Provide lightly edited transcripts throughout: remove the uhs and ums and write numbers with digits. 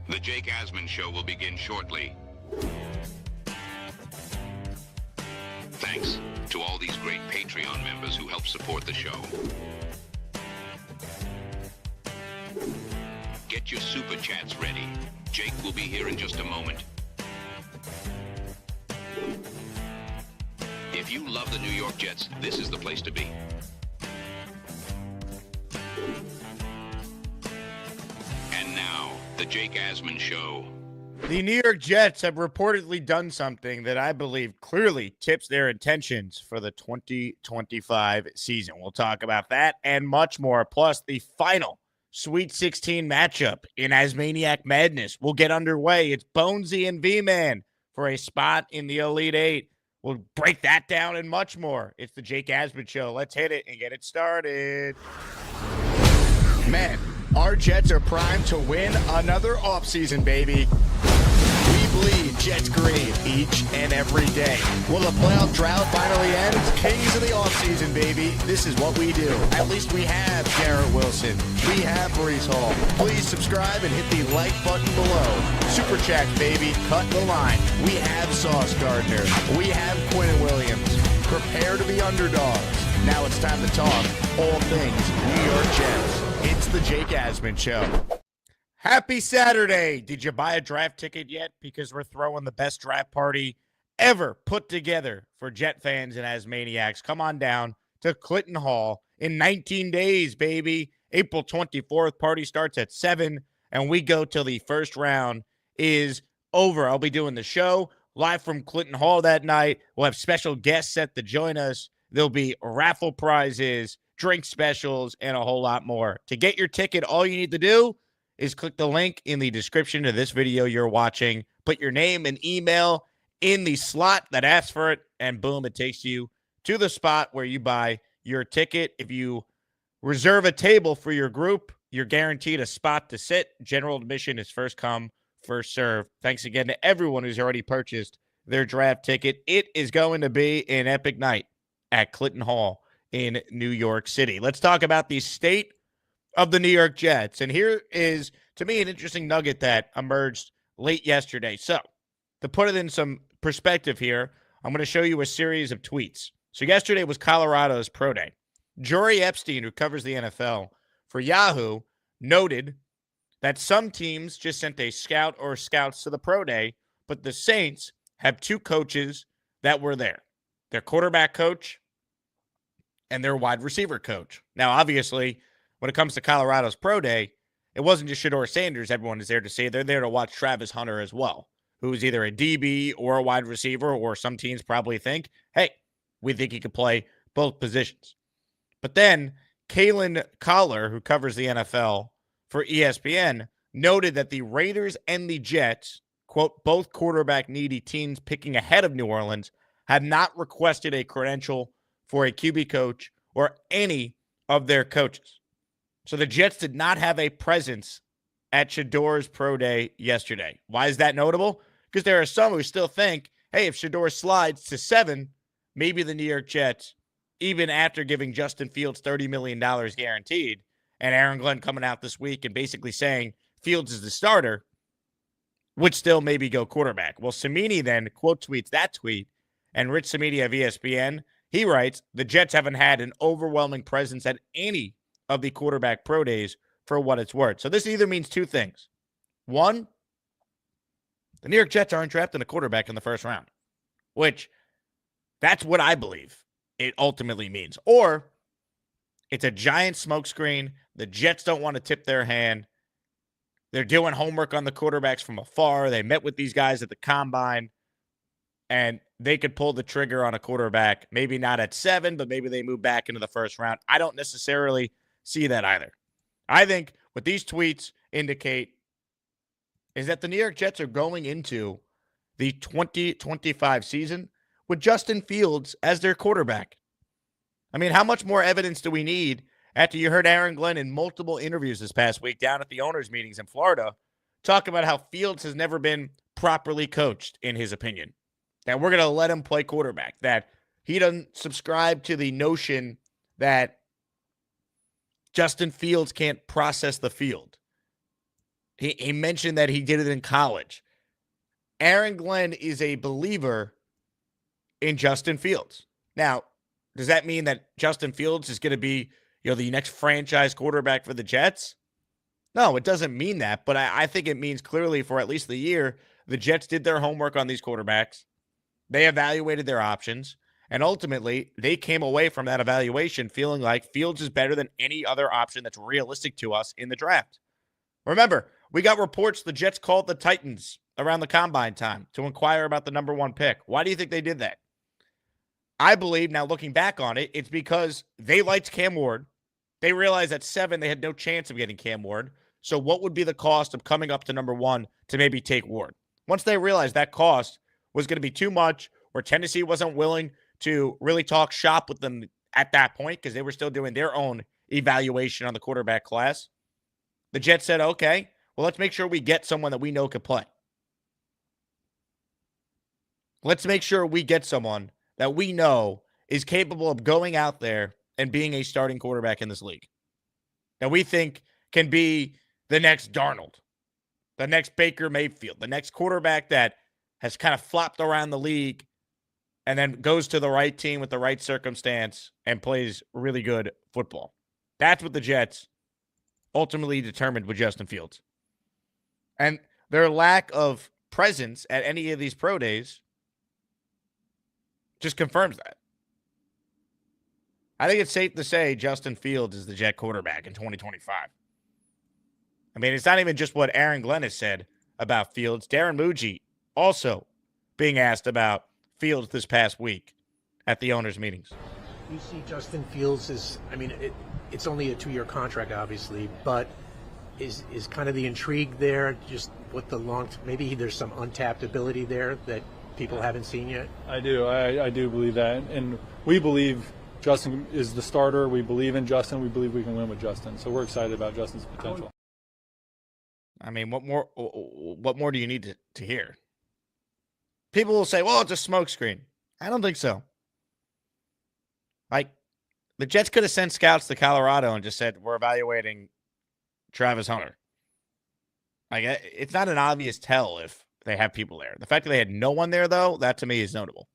The Jake Asman Show will begin shortly. Thanks to all these great Patreon members who help support the show. Get your super chats ready. Jake will be here in just a moment. If you love the New York Jets, this is the place to be. And now, the Jake Asman Show. The New York Jets have reportedly done something that I believe clearly tips their intentions for the 2025 season. We'll talk about that and much more, plus the final Sweet 16 matchup in ASMANIAC Madness will get underway. It's Bonesy and VMAN for a spot in the Elite Eight. We'll break that down and much more. It's the Jake Asman Show. Let's hit it and get it started. Man, our Jets are primed to win another offseason, baby. We bleed Jets green each and every day. Will the playoff drought finally end? Kings of the offseason, baby. This is what we do. At least we have Garrett Wilson. We have Brees Hall. Please subscribe and hit the like button below. Super chat, baby. Cut the line. We have Sauce Gardner. We have Quinn Williams. Prepare to be underdogs. Now it's time to talk all things New York Jets. It's the Jake Asman Show. Happy Saturday. Did you buy a draft ticket yet? Because we're throwing the best draft party ever put together for Jet fans and ASMANIACs. Come on down to Clinton Hall in 19 days, baby. April 24th. Party starts at 7, and we go till the first round is over. I'll be doing the show live from Clinton Hall that night. We'll have special guests set to join us. There'll be raffle prizes, drink specials, and a whole lot more. To get your ticket, all you need to do is click the link in the description of this video you're watching. Put your name and email in the slot that asks for it, and boom, it takes you to the spot where you buy your ticket. If you reserve a table for your group, you're guaranteed a spot to sit. General admission is first come, first serve. Thanks again to everyone who's already purchased their draft ticket. It is going to be an epic night at Clinton Hall in New York City. Let's talk about the state of the New York Jets. And here is, to me, an interesting nugget that emerged late yesterday. So, to put it in some perspective here, I'm going to show you a series of tweets. So, yesterday was Colorado's Pro Day. Jory Epstein, who covers the NFL for Yahoo, noted that some teams just sent a scout or scouts to the Pro Day, but the Saints have two coaches that were there. Their quarterback coach and their wide receiver coach. Now, obviously, when it comes to Colorado's Pro Day, it wasn't just Shedeur Sanders everyone is there to see. They're there to watch Travis Hunter as well, who's either a DB or a wide receiver, or some teams probably think, hey, we think he could play both positions. But then Kalen Collar, who covers the NFL for ESPN, noted that the Raiders and the Jets, quote, both quarterback-needy teams picking ahead of New Orleans, had not requested a credential for a QB coach or any of their coaches. So the Jets did not have a presence at Shedeur's Pro Day yesterday. Why is that notable? Because there are some who still think, hey, if Shedeur slides to 7, maybe the New York Jets, even after giving Justin Fields $30 million guaranteed, and Aaron Glenn coming out this week and basically saying Fields is the starter, would still maybe go quarterback. Well, Samini then quote tweets that tweet, and Rich Samini of ESPN, he writes, the Jets haven't had an overwhelming presence at any of the quarterback pro days for what it's worth. So this either means two things. One, the New York Jets aren't drafting a quarterback in the first round, which that's what I believe it ultimately means. Or it's a giant smokescreen. The Jets don't want to tip their hand. They're doing homework on the quarterbacks from afar. They met with these guys at the combine, and they could pull the trigger on a quarterback, maybe not at 7, but maybe they move back into the first round. I don't necessarily see that either. I think what these tweets indicate is that the New York Jets are going into the 2025 season with Justin Fields as their quarterback. I mean, how much more evidence do we need after you heard Aaron Glenn in multiple interviews this past week down at the owners' meetings in Florida talk about how Fields has never been properly coached, in his opinion, that we're going to let him play quarterback, that he doesn't subscribe to the notion that Justin Fields can't process the field. He mentioned that he did it in college. Aaron Glenn is a believer in Justin Fields. Now, does that mean that Justin Fields is going to be, the next franchise quarterback for the Jets? No, it doesn't mean that, but I think it means clearly for at least the year, the Jets did their homework on these quarterbacks. They evaluated their options, and ultimately, they came away from that evaluation feeling like Fields is better than any other option that's realistic to us in the draft. Remember, we got reports the Jets called the Titans around the combine time to inquire about the number 1 pick. Why do you think they did that? I believe, now looking back on it, it's because they liked Cam Ward. They realized at 7 they had no chance of getting Cam Ward. So what would be the cost of coming up to number 1 to maybe take Ward? Once they realized that cost was going to be too much, or Tennessee wasn't willing to really talk shop with them at that point because they were still doing their own evaluation on the quarterback class, the Jets said, okay, well, let's make sure we get someone that we know could play. Let's make sure we get someone that we know is capable of going out there and being a starting quarterback in this league. That we think can be the next Darnold, the next Baker Mayfield, the next quarterback that has kind of flopped around the league and then goes to the right team with the right circumstance and plays really good football. That's what the Jets ultimately determined with Justin Fields. And their lack of presence at any of these pro days just confirms that. I think it's safe to say Justin Fields is the Jet quarterback in 2025. I mean, it's not even just what Aaron Glenn has said about Fields. Darren Muji also being asked about Fields this past week at the owners' meetings. You see Justin Fields as, it's only a 2-year contract, obviously, but is kind of the intrigue there, just what maybe there's some untapped ability there that people haven't seen yet? I do. I do believe that. And we believe Justin is the starter. We believe in Justin. We believe we can win with Justin. So we're excited about Justin's potential. I mean, what more do you need to hear? People will say, well, it's a smokescreen. I don't think so. Like, the Jets could have sent scouts to Colorado and just said, we're evaluating Travis Hunter. Like, it's not an obvious tell if they have people there. The fact that they had no one there, though, that to me is notable.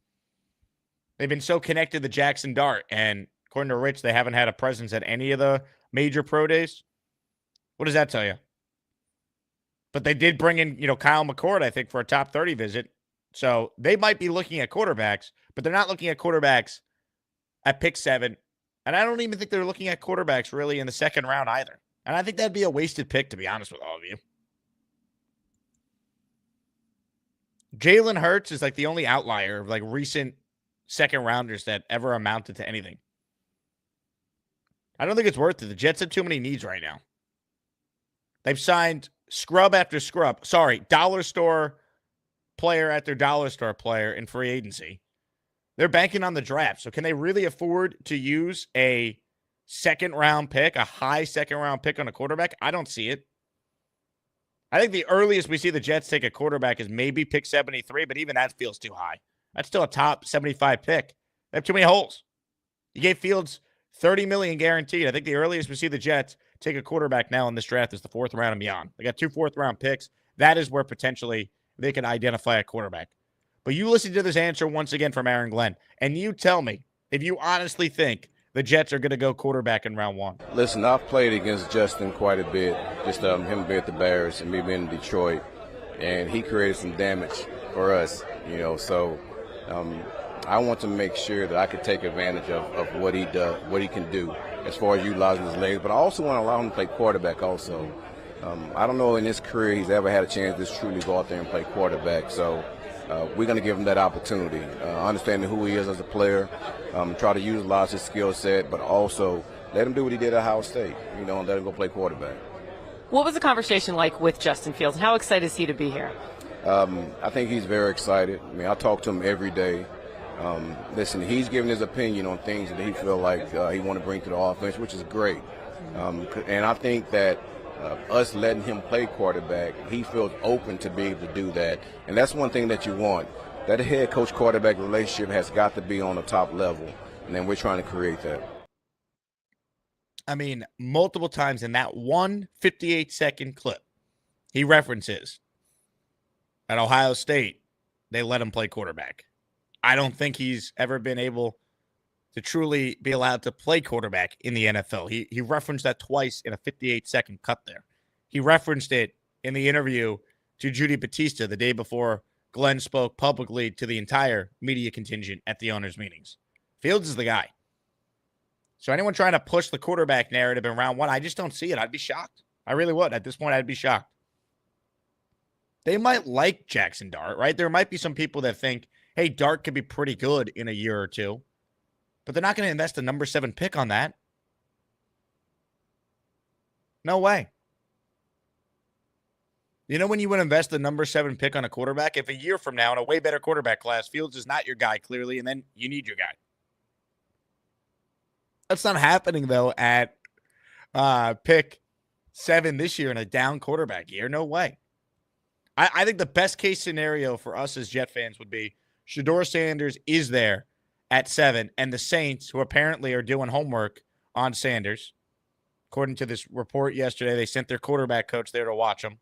They've been so connected to Jackson Dart, and according to Rich, they haven't had a presence at any of the major pro days. What does that tell you? But they did bring in, Kyle McCord, I think, for a top 30 visit. So they might be looking at quarterbacks, but they're not looking at quarterbacks at pick 7. And I don't even think they're looking at quarterbacks really in the second round either. And I think that'd be a wasted pick, to be honest with all of you. Jalen Hurts is like the only outlier of like recent second rounders that ever amounted to anything. I don't think it's worth it. The Jets have too many needs right now. They've signed scrub after scrub. Sorry, dollar store player after dollar store player in free agency. They're banking on the draft. So can they really afford to use a second round pick, a high second round pick on a quarterback? I don't see it. I think the earliest we see the Jets take a quarterback is maybe pick 73, but even that feels too high. That's still a top 75 pick. They have too many holes. You gave Fields $30 million guaranteed. I think the earliest we see the Jets take a quarterback now in this draft is the 4th round and beyond. They got 2 4th-round picks. That is where potentially they can identify a quarterback. But you listen to this answer once again from Aaron Glenn, and you tell me if you honestly think the Jets are going to go quarterback in round 1. Listen, I've played against Justin quite a bit, just him being at the Bears and me being in Detroit, and he created some damage for us, so I want to make sure that I can take advantage of what he does, what he can do as far as utilizing his legs, but I also want to allow him to play quarterback also. I don't know in his career he's ever had a chance to truly go out there and play quarterback, so we're going to give him that opportunity, understanding who he is as a player, try to utilize his skill set, but also let him do what he did at Ohio State, and let him go play quarterback. What was the conversation like with Justin Fields? How excited is he to be here? I think he's very excited. I talk to him every day. Listen, he's giving his opinion on things that he feel like he want to bring to the offense, which is great. And I think that us letting him play quarterback, he feels open to be able to do that. And that's one thing that you want. That head coach quarterback relationship has got to be on the top level. And then we're trying to create that. I mean, multiple times in that one 58-second clip, He references at Ohio State, they let him play quarterback. I don't think he's ever been able to truly be allowed to play quarterback in the NFL. He referenced that twice in a 58-second cut there. He referenced it in the interview to Judy Batista the day before Glenn spoke publicly to the entire media contingent at the owners' meetings. Fields is the guy. So anyone trying to push the quarterback narrative in round one, I just don't see it. I'd be shocked. I really would. At this point, I'd be shocked. They might like Jackson Dart, right? There might be some people that think, hey, Dart could be pretty good in a year or two. But they're not going to invest a number 7 pick on that. No way. You know when you would invest the number 7 pick on a quarterback? If a year from now in a way better quarterback class, Fields is not your guy, clearly, and then you need your guy. That's not happening, though, at pick 7 this year in a down quarterback year. No way. I think the best case scenario for us as Jet fans would be Shedeur Sanders is there at 7, and the Saints, who apparently are doing homework on Sanders, according to this report yesterday, they sent their quarterback coach there to watch him.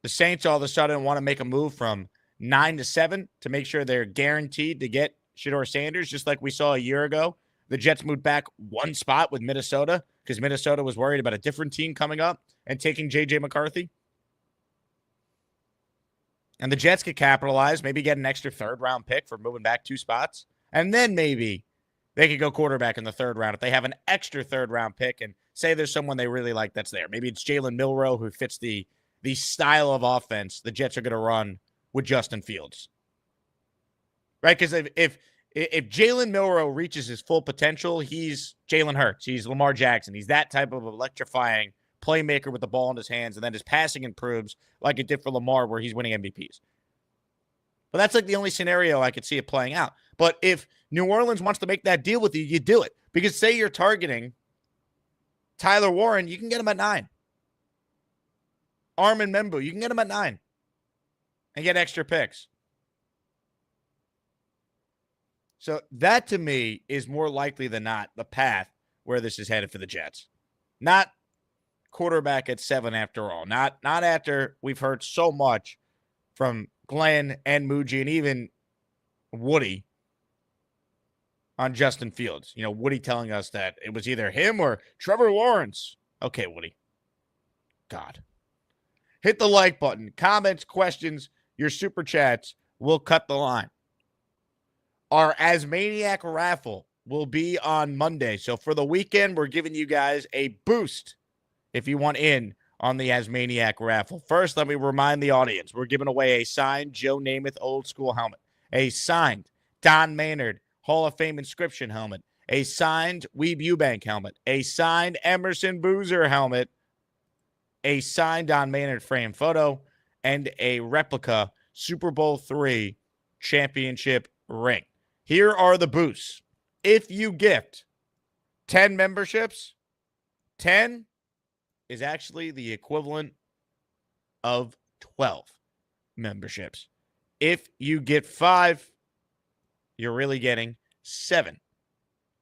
The Saints all of a sudden want to make a move from 9 to 7 to make sure they're guaranteed to get Shedeur Sanders, just like we saw a year ago. The Jets moved back one spot with Minnesota because Minnesota was worried about a different team coming up and taking J.J. McCarthy. And the Jets could capitalize, maybe get an extra third-round pick for moving back 2 spots. And then maybe they could go quarterback in the 3rd round if they have an extra third-round pick and say there's someone they really like that's there. Maybe it's Jalen Milroe who fits the style of offense the Jets are going to run with Justin Fields. Right? Because if Jalen Milroe reaches his full potential, he's Jalen Hurts. He's Lamar Jackson. He's that type of electrifying playmaker with the ball in his hands, and then his passing improves like it did for Lamar where he's winning MVPs. But that's like the only scenario I could see it playing out. But if New Orleans wants to make that deal with you, you do it. Because say you're targeting Tyler Warren, you can get him at 9. Armin Membu, you can get him at 9 and get extra picks. So that, to me, is more likely than not the path where this is headed for the Jets. Not quarterback at 7 after all. Not after we've heard so much from Glenn and Muji and even Woody on Justin Fields. You know, Woody telling us that it was either him or Trevor Lawrence. Okay, Woody. God. Hit the like button. Comments, questions, your super chats. We'll cut the line. Our ASMANIAC raffle will be on Monday. So for the weekend, we're giving you guys a boost if you want in on the ASMANIAC raffle. First, let me remind the audience, we're giving away a signed Joe Namath old school helmet, a signed Don Maynard Hall of Fame inscription helmet, a signed Weeb Eubank helmet, a signed Emerson Boozer helmet, a signed Don Maynard frame photo, and a replica Super Bowl III championship ring. Here are the boosts. If you gift 10 memberships, 10 is actually the equivalent of 12 memberships. If you get 5, you're really getting 7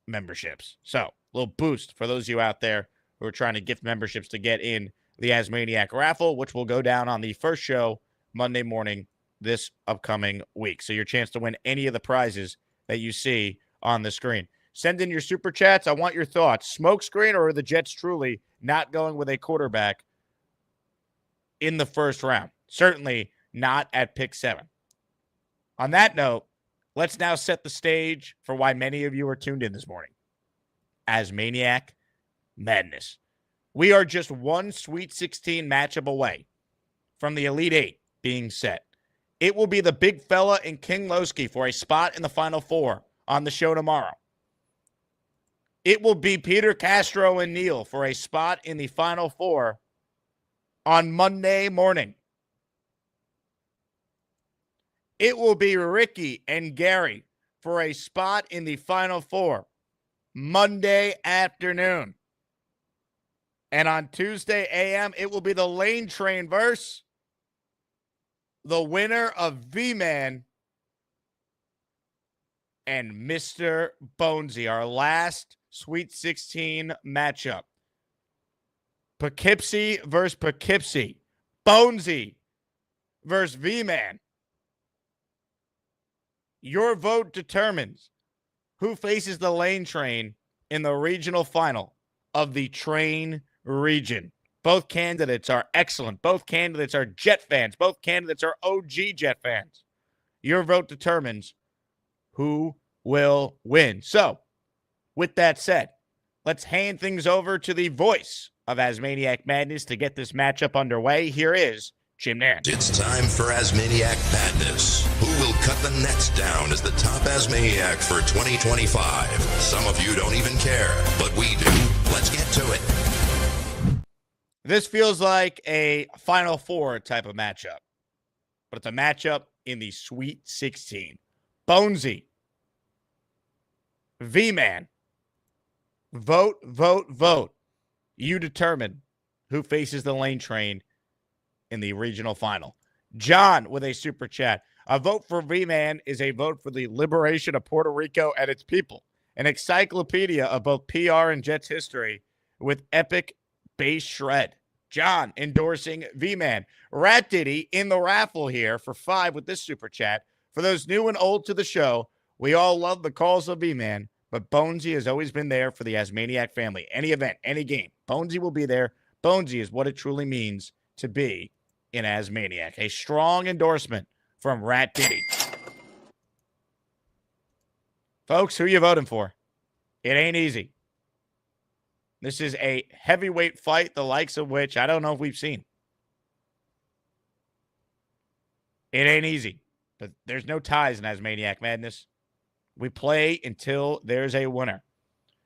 memberships. So, a little boost for those of you out there who are trying to gift memberships to get in the ASMANIAC raffle, which will go down on the first show Monday morning this upcoming week. So your chance to win any of the prizes that you see on the screen. Send in your super chats. I want your thoughts. Smoke screen, or are the Jets truly not going with a quarterback in the first round? Certainly not at pick 7. On that note, let's now set the stage for why many of you are tuned in this morning. ASMANIAC Madness. We are just one Sweet 16 matchup away from the Elite 8 being set. It will be the big fella and King Lowski for a spot in the Final Four on the show tomorrow. It will be Peter Castro and Neil for a spot in the Final Four on Monday morning. It will be Ricky and Gary for a spot in the Final Four Monday afternoon. And on Tuesday a.m., it will be the Lane Train versus the winner of VMAN and Mr. Bonesy, our last Sweet 16 matchup. Poughkeepsie versus Poughkeepsie. Bonesy versus VMAN. Your vote determines who faces the lane train in the regional final of the train region. Both candidates are excellent. Both candidates are Jet fans. Both candidates are OG Jet fans. Your vote determines who will win. So, with that said, let's hand things over to the voice of ASMANIAC Madness to get this matchup underway. Here is Jim Nance. It's time for ASMANIAC Madness. Who will cut the nets down as the top ASMANIAC for 2025? Some of you don't even care, but we do. Let's get to it. This feels like a Final Four type of matchup, but it's a matchup in the Sweet 16. Bonesy, VMAN, vote, vote, vote. You determine who faces the lane train in the regional final. John with a super chat. A vote for VMAN is a vote for the liberation of Puerto Rico and its people. An encyclopedia of both PR and Jets history with epic bass shred. John endorsing VMAN. Rat Diddy in the raffle here for 5 with this super chat. For those new and old to the show, we all love the calls of VMAN, but Bonesy has always been there for the ASMANIAC family. Any event, any game, Bonesy will be there. Bonesy is what it truly means to be in ASMANIAC. A strong endorsement from Rat Diddy. Folks, who you voting for? It ain't easy. This is a heavyweight fight, the likes of which I don't know if we've seen. It ain't easy, but there's no ties in ASMANIAC Madness. We play until there's a winner.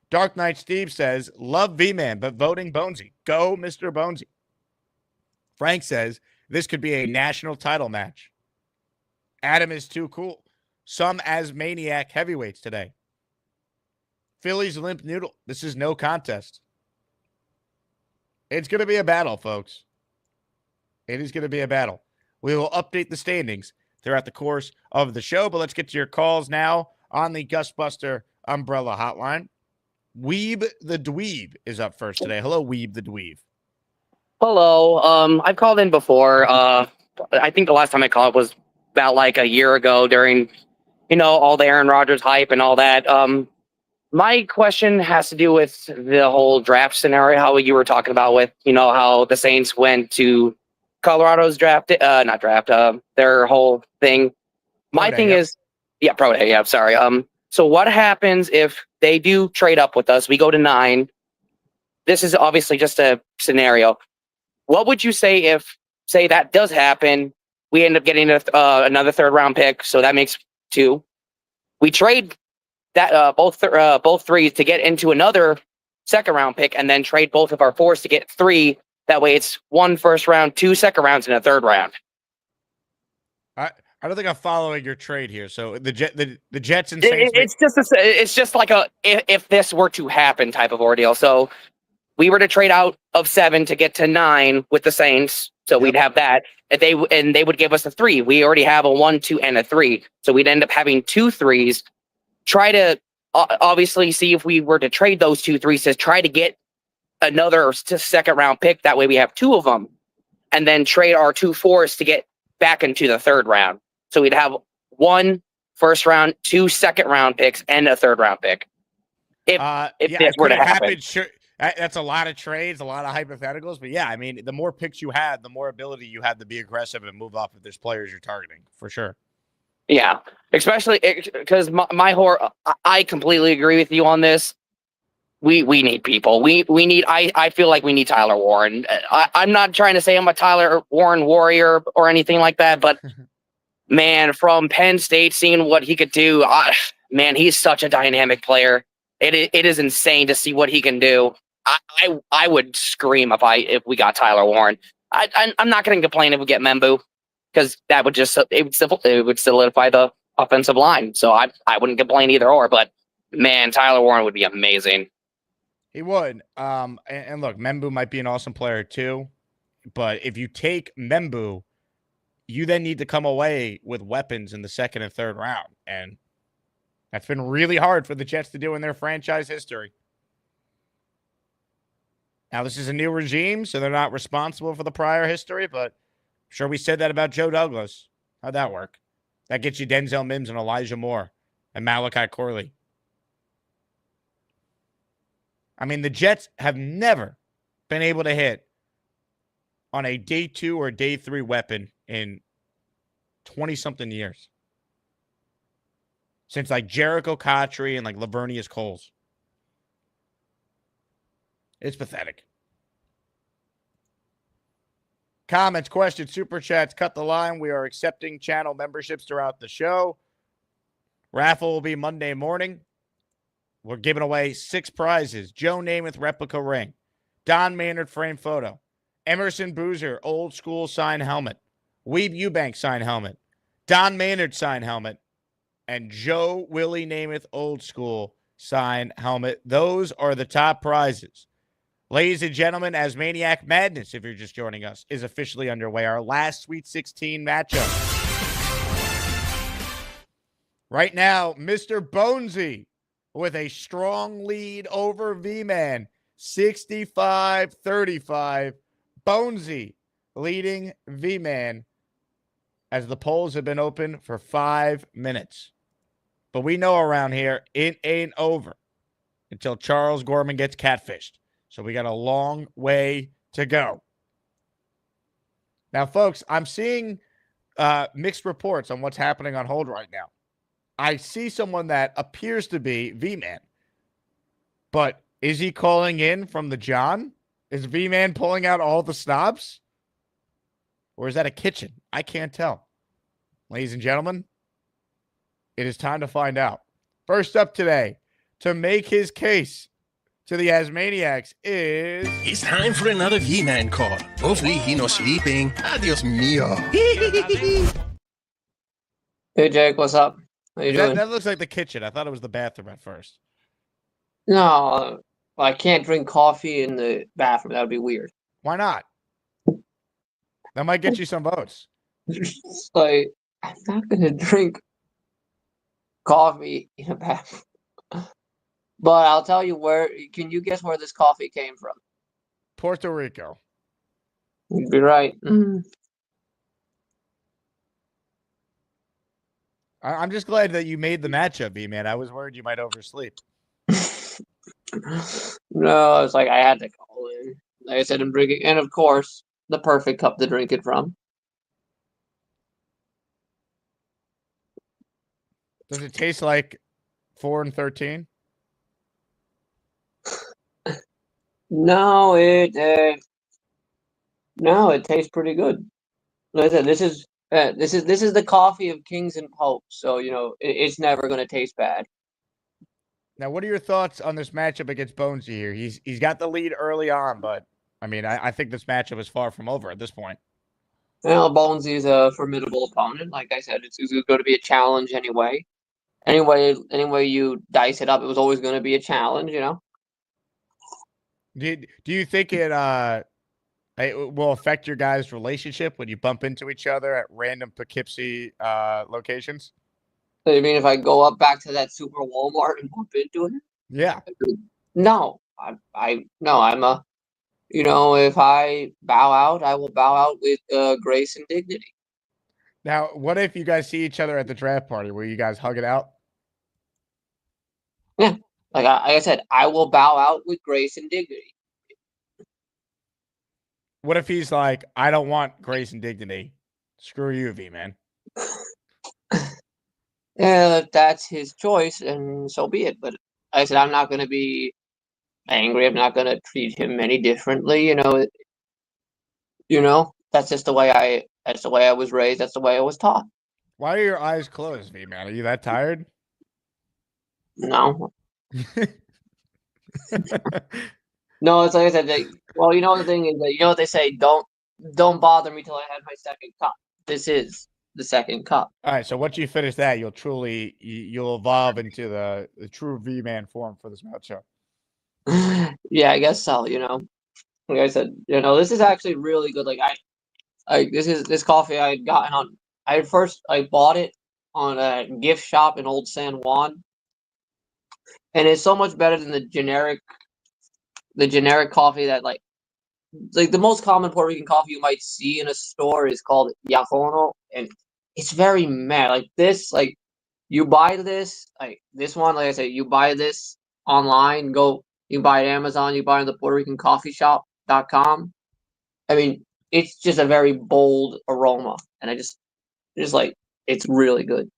Dark Knight Steve says, love VMAN, but voting Bonesy. Go, Mr. Bonesy. Frank says, this could be a national title match. Adam is too cool. Some ASMANIAC heavyweights today. Philly's limp noodle. This is no contest. It's going to be a battle, folks. It is going to be a battle. We will update the standings throughout the course of the show, but let's get to your calls now on the Gustbuster Umbrella Hotline. Weeb the Dweeb is up first today. Hello, Weeb the Dweeb. Hello. I've called in before. I think the last time I called was about like a year ago during, all the Aaron Rodgers hype and all that. My question has to do with the whole draft scenario, how you were talking about with, how the Saints went to Colorado's their whole thing. My thing is, pro day, I'm sorry. So what happens if they do trade up with us? We go to 9. This is obviously just a scenario. What would you say if, say that does happen, we end up getting another 3rd round pick, so that makes 2. We trade that both 3s to get into another 2nd round pick, and then trade both of our 4s to get 3. That way, it's 1 first round, 2 second rounds, and a 3rd round. I don't think I'm following your trade here. So the Jets and Saints. It's just like a if this were to happen type of ordeal. So we were to trade out of 7 to get to 9 with the Saints. So we'd have that. They would give us a 3. We already have a 1, 2, and a 3. So we'd end up having 2 3s. Try to obviously see if we were to trade those 2 3s to try to get another 2nd round pick. That way we have 2 of them, and then trade our 2 4s to get back into the 3rd round. So we'd have 1 first round, 2 second round picks, and a 3rd round pick. If this were to happen. Sure. That's a lot of trades, a lot of hypotheticals. But yeah, I mean, the more picks you have, the more ability you have to be aggressive and move off if there's players you're targeting, for sure. Yeah, especially because I completely agree with you on this. We need people. We need. I feel like we need Tyler Warren. I'm not trying to say I'm a Tyler Warren warrior or anything like that, but man, from Penn State, seeing what he could do, man, he's such a dynamic player. It is insane to see what he can do. I would scream if we got Tyler Warren. I'm not going to complain if we get Membu, because that would it would solidify the offensive line. So I wouldn't complain either or. But man, Tyler Warren would be amazing. He would. And look, Membu might be an awesome player too, but if you take Membu, you then need to come away with weapons in the 2nd and 3rd round, and that's been really hard for the Jets to do in their franchise history. Now, this is a new regime, so they're not responsible for the prior history, but I'm sure we said that about Joe Douglas. How'd that work? That gets you Denzel Mims and Elijah Moore and Malachi Corley. I mean, the Jets have never been able to hit on a day 2 or day 3 weapon in 20-something years. Since like Jericho Cotchery and like Lavernius Coles. It's pathetic. Comments, questions, super chats, cut the line. We are accepting channel memberships throughout the show. Raffle will be Monday morning. We're giving away 6 prizes. Joe Namath replica ring. Don Maynard frame photo. Emerson Boozer old school sign helmet. Weeb Eubank sign helmet. Don Maynard sign helmet. And Joe Willie Namath old school sign helmet. Those are the top prizes. Ladies and gentlemen, ASMANIAC Madness, if you're just joining us, is officially underway. Our last Sweet 16 matchup. Right now, Mr. Bonesy with a strong lead over VMAN, 65-35. Bonesy leading VMAN as the polls have been open for 5 minutes. But we know around here, it ain't over until Charles Gorman gets catfished. So we got a long way to go. Now, folks, I'm seeing mixed reports on what's happening on hold right now. I see someone that appears to be VMAN. But is he calling in from the John? Is VMAN pulling out all the stops? Or is that a kitchen? I can't tell. Ladies and gentlemen, it is time to find out. First up today, to make his case to the ASMANIACs is... It's time for another V-Man call. Hopefully he no sleeping. Adios mio. Hey Jake, what's up? How you doing? That looks like the kitchen. I thought it was the bathroom at first. No, I can't drink coffee in the bathroom. That would be weird. Why not? That might get you some votes. Like, I'm not gonna drink coffee in a bathroom. But I'll tell you where. Can you guess where this coffee came from? Puerto Rico. You'd be right. I'm just glad that you made the matchup, B-Man. I was worried you might oversleep. No, it's like I had to call in. Like I said, I'm drinking, and of course, the perfect cup to drink it from. Does it taste like 4 and 13? No, it tastes pretty good. Like I said, this is the coffee of kings and popes. So it's never gonna taste bad. Now, what are your thoughts on this matchup against Bonesy here? He's got the lead early on, but I mean, I think this matchup is far from over at this point. Well, Bonesy is a formidable opponent. Like I said, it's going to be a challenge anyway. Anyway, you dice it up, it was always going to be a challenge, Do you think it will affect your guys' relationship when you bump into each other at random Poughkeepsie locations? So you mean if I go up back to that super Walmart and bump into it? Yeah. No, if I bow out, I will bow out with grace and dignity. Now, what if you guys see each other at the draft party? Will you guys hug it out? Yeah, like I said, I will bow out with grace and dignity. What if he's like, I don't want grace and dignity? Screw you, V-Man. Yeah, if that's his choice, and so be it. But like I said, I'm not going to be angry. I'm not going to treat him any differently. That's just the way I was raised. That's the way I was taught. Why are your eyes closed, V-Man? Are you that tired? No. No, it's like I said. The thing is that what they say. Don't bother me till I have my second cup. This is the second cup. All right. So once you finish that, you'll evolve into the true V-Man form for this matchup. Yeah, I guess so. Like I said, this is actually really good. Like this coffee I had gotten on. I bought it on a gift shop in Old San Juan, and it's so much better than the generic the generic coffee that like the most common Puerto Rican coffee you might see in a store is called Yajono, and it's very mad. Like this, like you buy this, like this one, like I said, you buy this online, you buy it Amazon, you buy it on the Puerto Rican Coffee Shop.com. I mean, it's just a very bold aroma, and just like it's really good.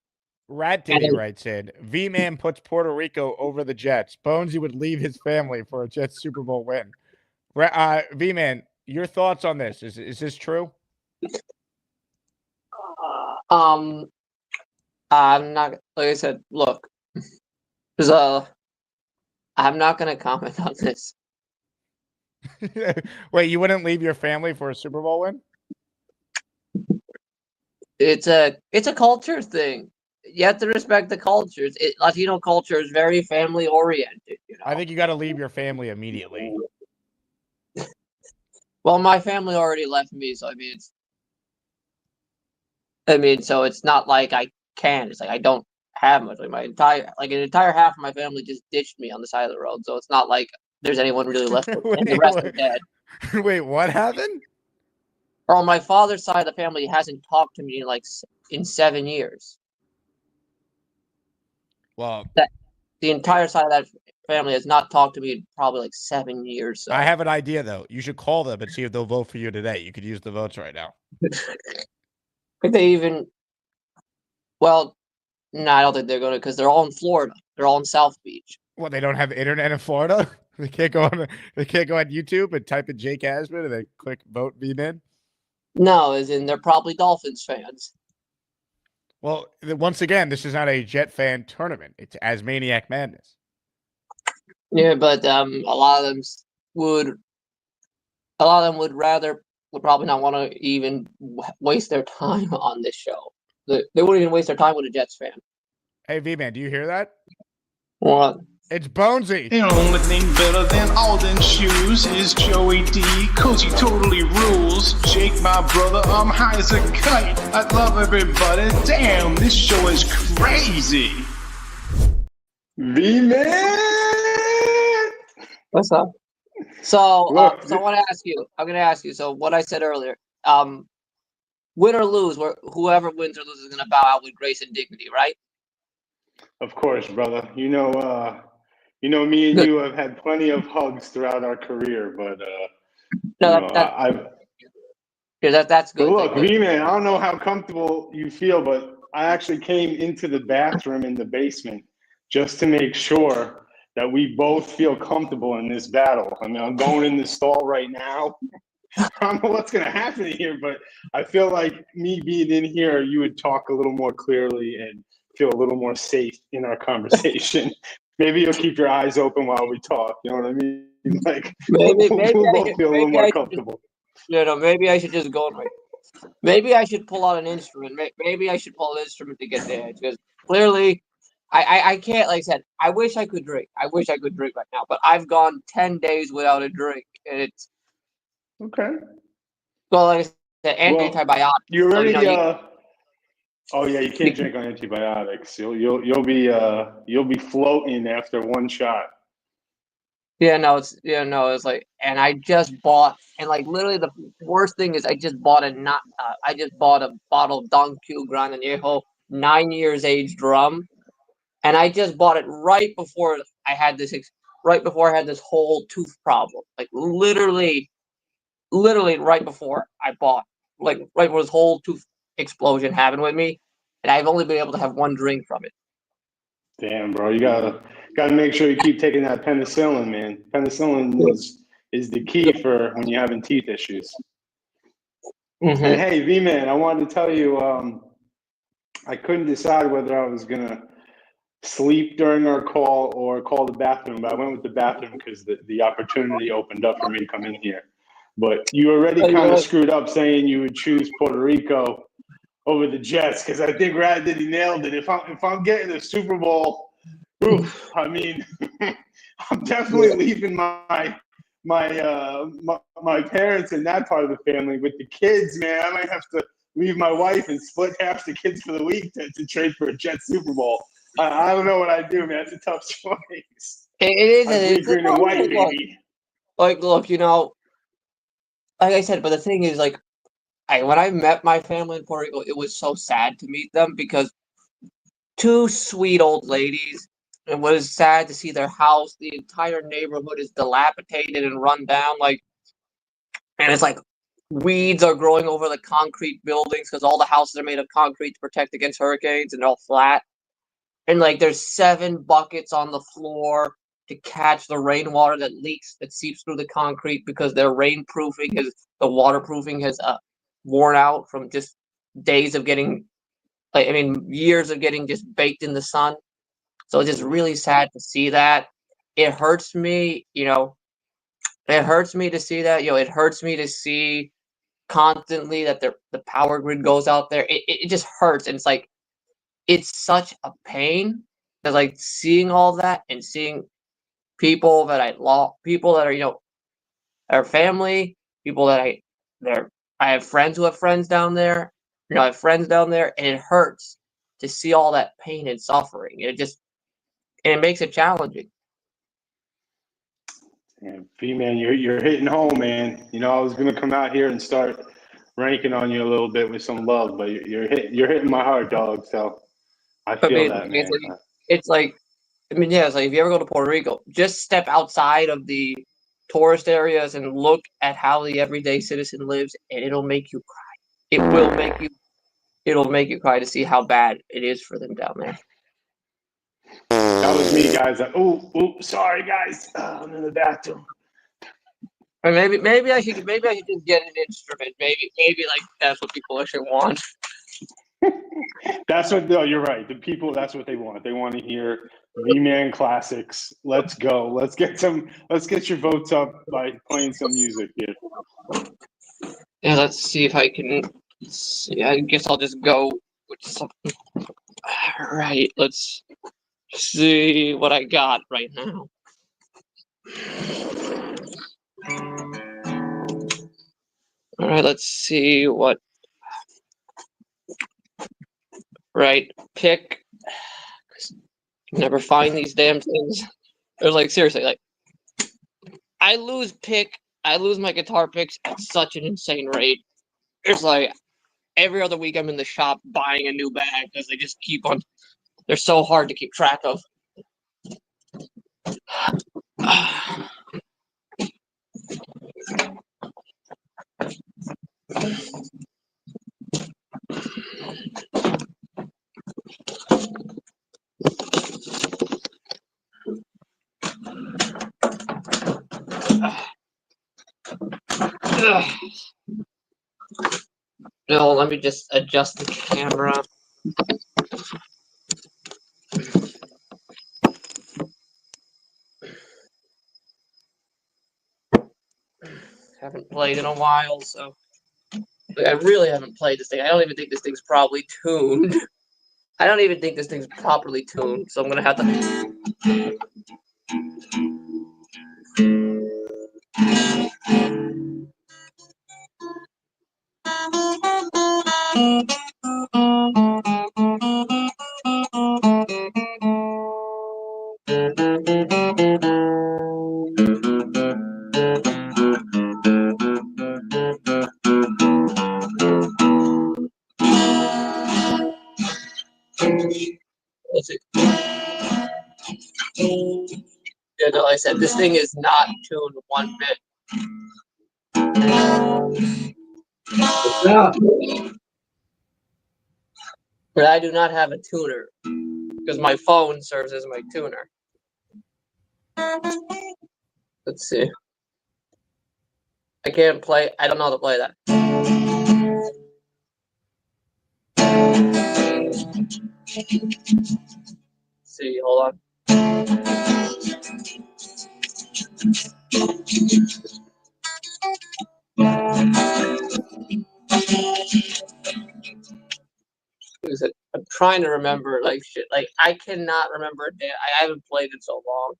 Rat Diddy writes in, V-Man puts Puerto Rico over the Jets. Bonesy would leave his family for a Jets Super Bowl win. V-Man, your thoughts on this? Is this true? I'm not, like I said, look, I'm not gonna comment on this. Wait, you wouldn't leave your family for a Super Bowl win? It's a culture thing. You have to respect the cultures. Latino culture is very family oriented. You know? I think you got to leave your family immediately. Well, my family already left me, so so it's not like I can. It's like I don't have much. Like an entire half of my family just ditched me on the side of the road. So it's not like there's anyone really left, and the rest are dead. Wait, what happened? Or on my father's side of the family hasn't talked to me in 7 years. Well, the entire side of that family has not talked to me in probably like 7 years. So. I have an idea though. You should call them and see if they'll vote for you today. You could use the votes right now. Could they even? Well, no, I don't think they're going to, because they're all in Florida. They're all in South Beach. Well, they don't have internet in Florida. They can't go on YouTube and type in Jake Asman and then click vote V-Man. No, as in they're probably Dolphins fans. Well, once again, this is not a Jet fan tournament. It's ASMANIAC Madness. Yeah, but a lot of them would probably not want to even waste their time on this show. They wouldn't even waste their time with a Jets fan. Hey, V-Man, do you hear that? What? It's Bonesy. The only thing better than Alden shoes is Joey D, cause he totally rules. Jake, my brother, I'm high as a kite. I love everybody. Damn, this show is crazy. V-Man! What's up? So I want to ask you. I'm going to ask you. So what I said earlier, win or lose, whoever wins or loses is going to bow out with grace and dignity, right? Of course, brother. You know, me and you have had plenty of hugs throughout our career, but that's good. But look, V-Man, I don't know how comfortable you feel, but I actually came into the bathroom in the basement just to make sure that we both feel comfortable in this battle. I mean, I'm going in the stall right now. I don't know what's going to happen here, but I feel like me being in here, you would talk a little more clearly and feel a little more safe in our conversation. Maybe you'll keep your eyes open while we talk. You know what I mean? Like, maybe we'll both feel a little more comfortable. Maybe I should just go. Maybe I should pull out an instrument. Maybe I should pull an instrument to get the edge, because clearly, I can't. Like I said, I wish I could drink. I wish I could drink right now, but I've gone 10 days without a drink, and it's okay. Well, like I said, antibiotics. You already. Oh yeah, you can't drink on antibiotics. You'll be floating after one shot. It's like, and I just bought, and like literally the worst thing is I just bought a bottle of Don Q Gran Añejo 9 years aged rum, and I just bought it right before I had this whole tooth problem. Like literally right before I bought, like right before this whole tooth explosion happened with me, and I've only been able to have one drink from it. Damn, bro, you gotta make sure you keep taking that penicillin, man. Penicillin is the key for when you're having teeth issues. Mm-hmm. And hey, V-Man, I wanted to tell you, I couldn't decide whether I was gonna sleep during our call or call the bathroom, but I went with the bathroom because the opportunity opened up for me to come in here. But you already kind of screwed up saying you would choose Puerto Rico over the Jets, because I think Rad Diddy nailed it. If I'm getting a Super Bowl, I mean, I'm definitely leaving my parents in that part of the family. With the kids, man, I might have to leave my wife and split half the kids for the week to trade for a Jets Super Bowl. I don't know what I'd do, man. It's a tough choice. It is. Green and white, baby. Like, look, like I said, but the thing is, like, when I met my family in Puerto Rico, it was so sad to meet them because two sweet old ladies. It was sad to see their house. The entire neighborhood is dilapidated and run down. Like, and it's like weeds are growing over the concrete buildings because all the houses are made of concrete to protect against hurricanes, and they're all flat. And like, there's 7 buckets on the floor to catch the rainwater that leaks, that seeps through the concrete because their the waterproofing has worn out from just days of getting, years of getting just baked in the sun. So it's just really sad to see that. It hurts me, it hurts me to see that. It hurts me to see constantly that the power grid goes out there. It just hurts. And it's like, it's such a pain that, like, seeing all that and seeing people that I lost, people that are family, people that I have friends who have friends down there, I have friends down there, and it hurts to see all that pain and suffering. It makes it challenging. Yeah, V-Man, you're hitting home, man. I was gonna come out here and start ranking on you a little bit with some love, but you're hitting my heart, dog. So I feel that, man. It's like, yeah, it's like if you ever go to Puerto Rico, just step outside of the tourist areas and look at how the everyday citizen lives, and it'll make you cry. It'll make you cry to see how bad it is for them down there. That was me, guys. Sorry, guys. I'm in the bathroom. Or maybe I should just get an instrument. Maybe like that's what people actually want. No, you're right. The people, that's what they want. They want to hear V-Man classics. Let's go. Let's get your votes up by playing some music here. Yeah, let's see if I can. I guess I'll just go with something. All right, let's see what I got right now. All right, let's see what. Right, pick. Never find these damn things. It was like, seriously, like, I lose my guitar picks at such an insane rate. It's like every other week I'm in the shop buying a new bag because they just keep on. They're so hard to keep track of. No, let me just adjust the camera. Haven't played in a while, so I really haven't played this thing. I don't even think this thing's probably tuned. I don't even think this thing's properly tuned, so I'm gonna have to. Let's see. Yeah, no, like I said, this thing is not tuned one bit. But I do not have a tuner because my phone serves as my tuner. Let's see. I can't play. I don't know how to play that. Let's see, hold on. I'm trying to remember like shit. Like I cannot remember a day. I haven't played it so long.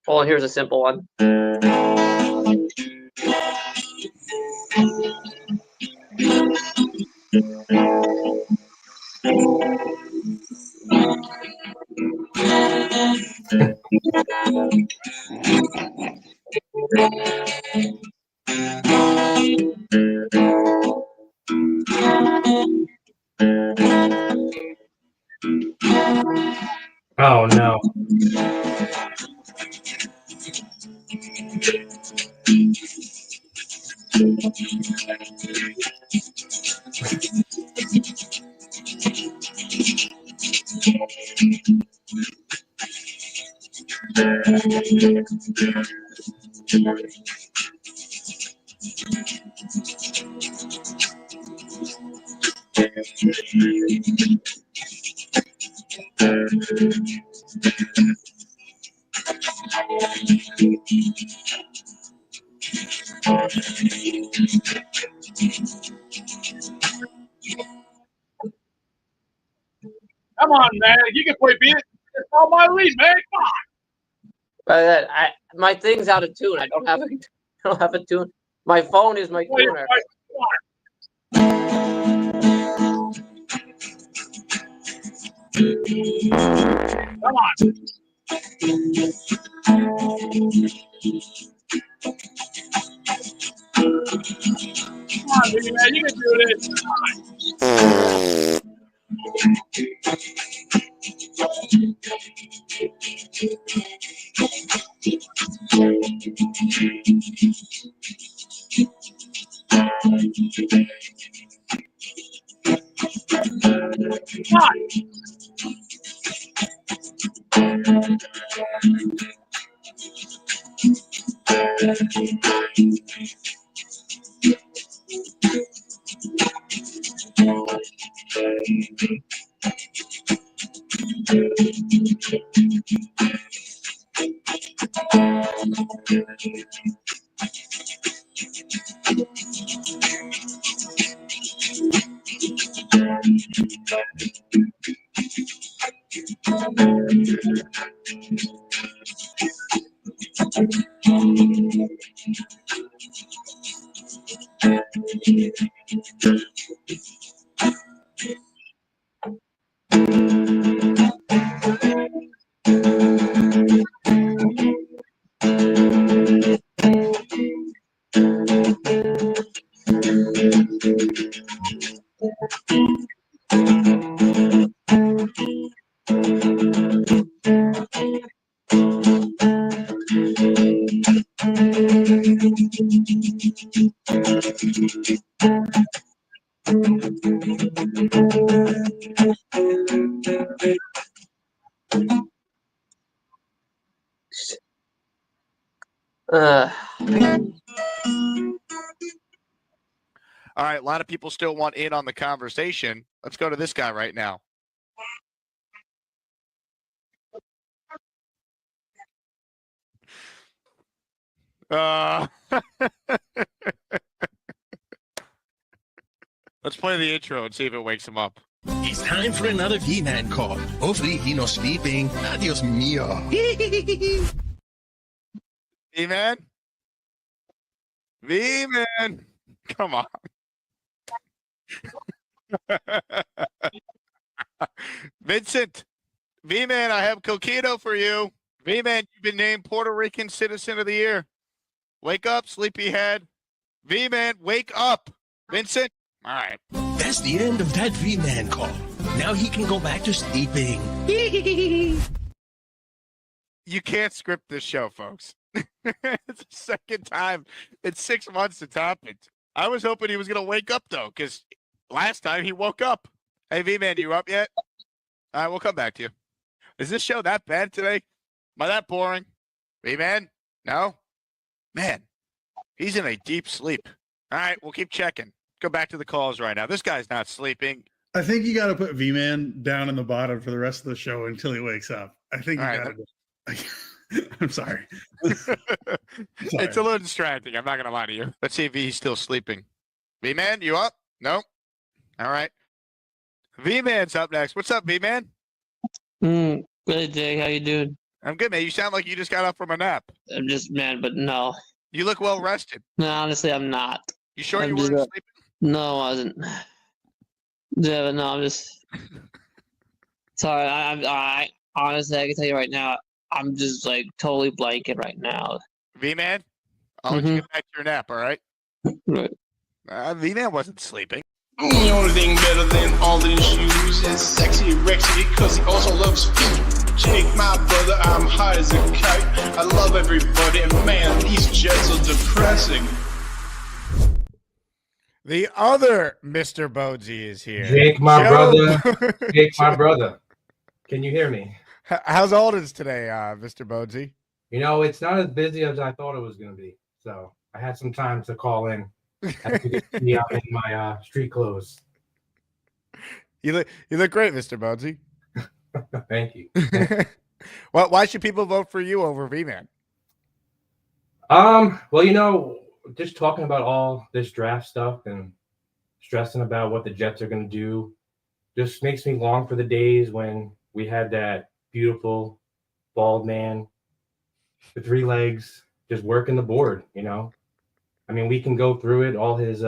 Well, here's a simple one. Oh no. Come on, man. You can play beat. It's all my lead, man. Come on. But my thing's out of tune. I don't have a tune. My phone is my tuner. Come on. Come on, baby, man. You can do this. Come on. All right, a lot of people still want in on the conversation. Let's go to this guy right now. Let's play the intro and see if it wakes him up. It's time for another VMAN call. Hopefully he no sleeping. Adios mio. V-Man? V-Man! Come on. Vincent, V-Man, I have coquito for you. V-Man, you've been named Puerto Rican Citizen of the Year. Wake up, sleepyhead. V-Man, wake up. Vincent? All right. That's the end of that VMAN call. Now he can go back to sleeping. You can't script this show, folks. It's the second time in 6 months it's happened. I was hoping he was going to wake up, though, because last time he woke up. Hey, V-Man, you up yet? All right, we'll come back to you. Is this show that bad today? Am I that boring? V-Man? No? Man, he's in a deep sleep. All right, we'll keep checking. Go back to the calls right now. This guy's not sleeping. I think you got to put V-Man down in the bottom for the rest of the show until he wakes up. I think you got to. I'm sorry. It's a little distracting. I'm not going to lie to you. Let's see if he's still sleeping. V-Man, you up? No? All right. V-Man's up next. What's up, V-Man? Good, Jay. How you doing? I'm good, man. You sound like you just got up from a nap. I'm just mad, but no. You look well rested. No, honestly, I'm not. You sure you weren't sleeping? No, I wasn't. Yeah, but no, I'm just sorry. I honestly, I can tell you right now, I'm just like totally blanking right now. V-Man, I'll let you get back to your nap. All right. Right. V-Man wasn't sleeping. The only thing better than all his shoes is sexy Rexy, because he also loves feet. Jake, my brother, I'm high as a kite. I love everybody, and man, these Jets are depressing. The other Mr. Bonesy is here. Jake, my brother. Jake, my brother. Can you hear me? How's Aldens today, Mr. Bonesy? You know, it's not as busy as I thought it was going to be. So I had some time to call in. I could see out in my street clothes. You look great, Mr. Bonesy. Thank you. Well, why should people vote for you over VMAN? Well, you know, just talking about all this draft stuff and stressing about what the Jets are going to do just makes me long for the days when we had that beautiful bald man with 3 legs just working the board, you know. I mean, we can go through it, all his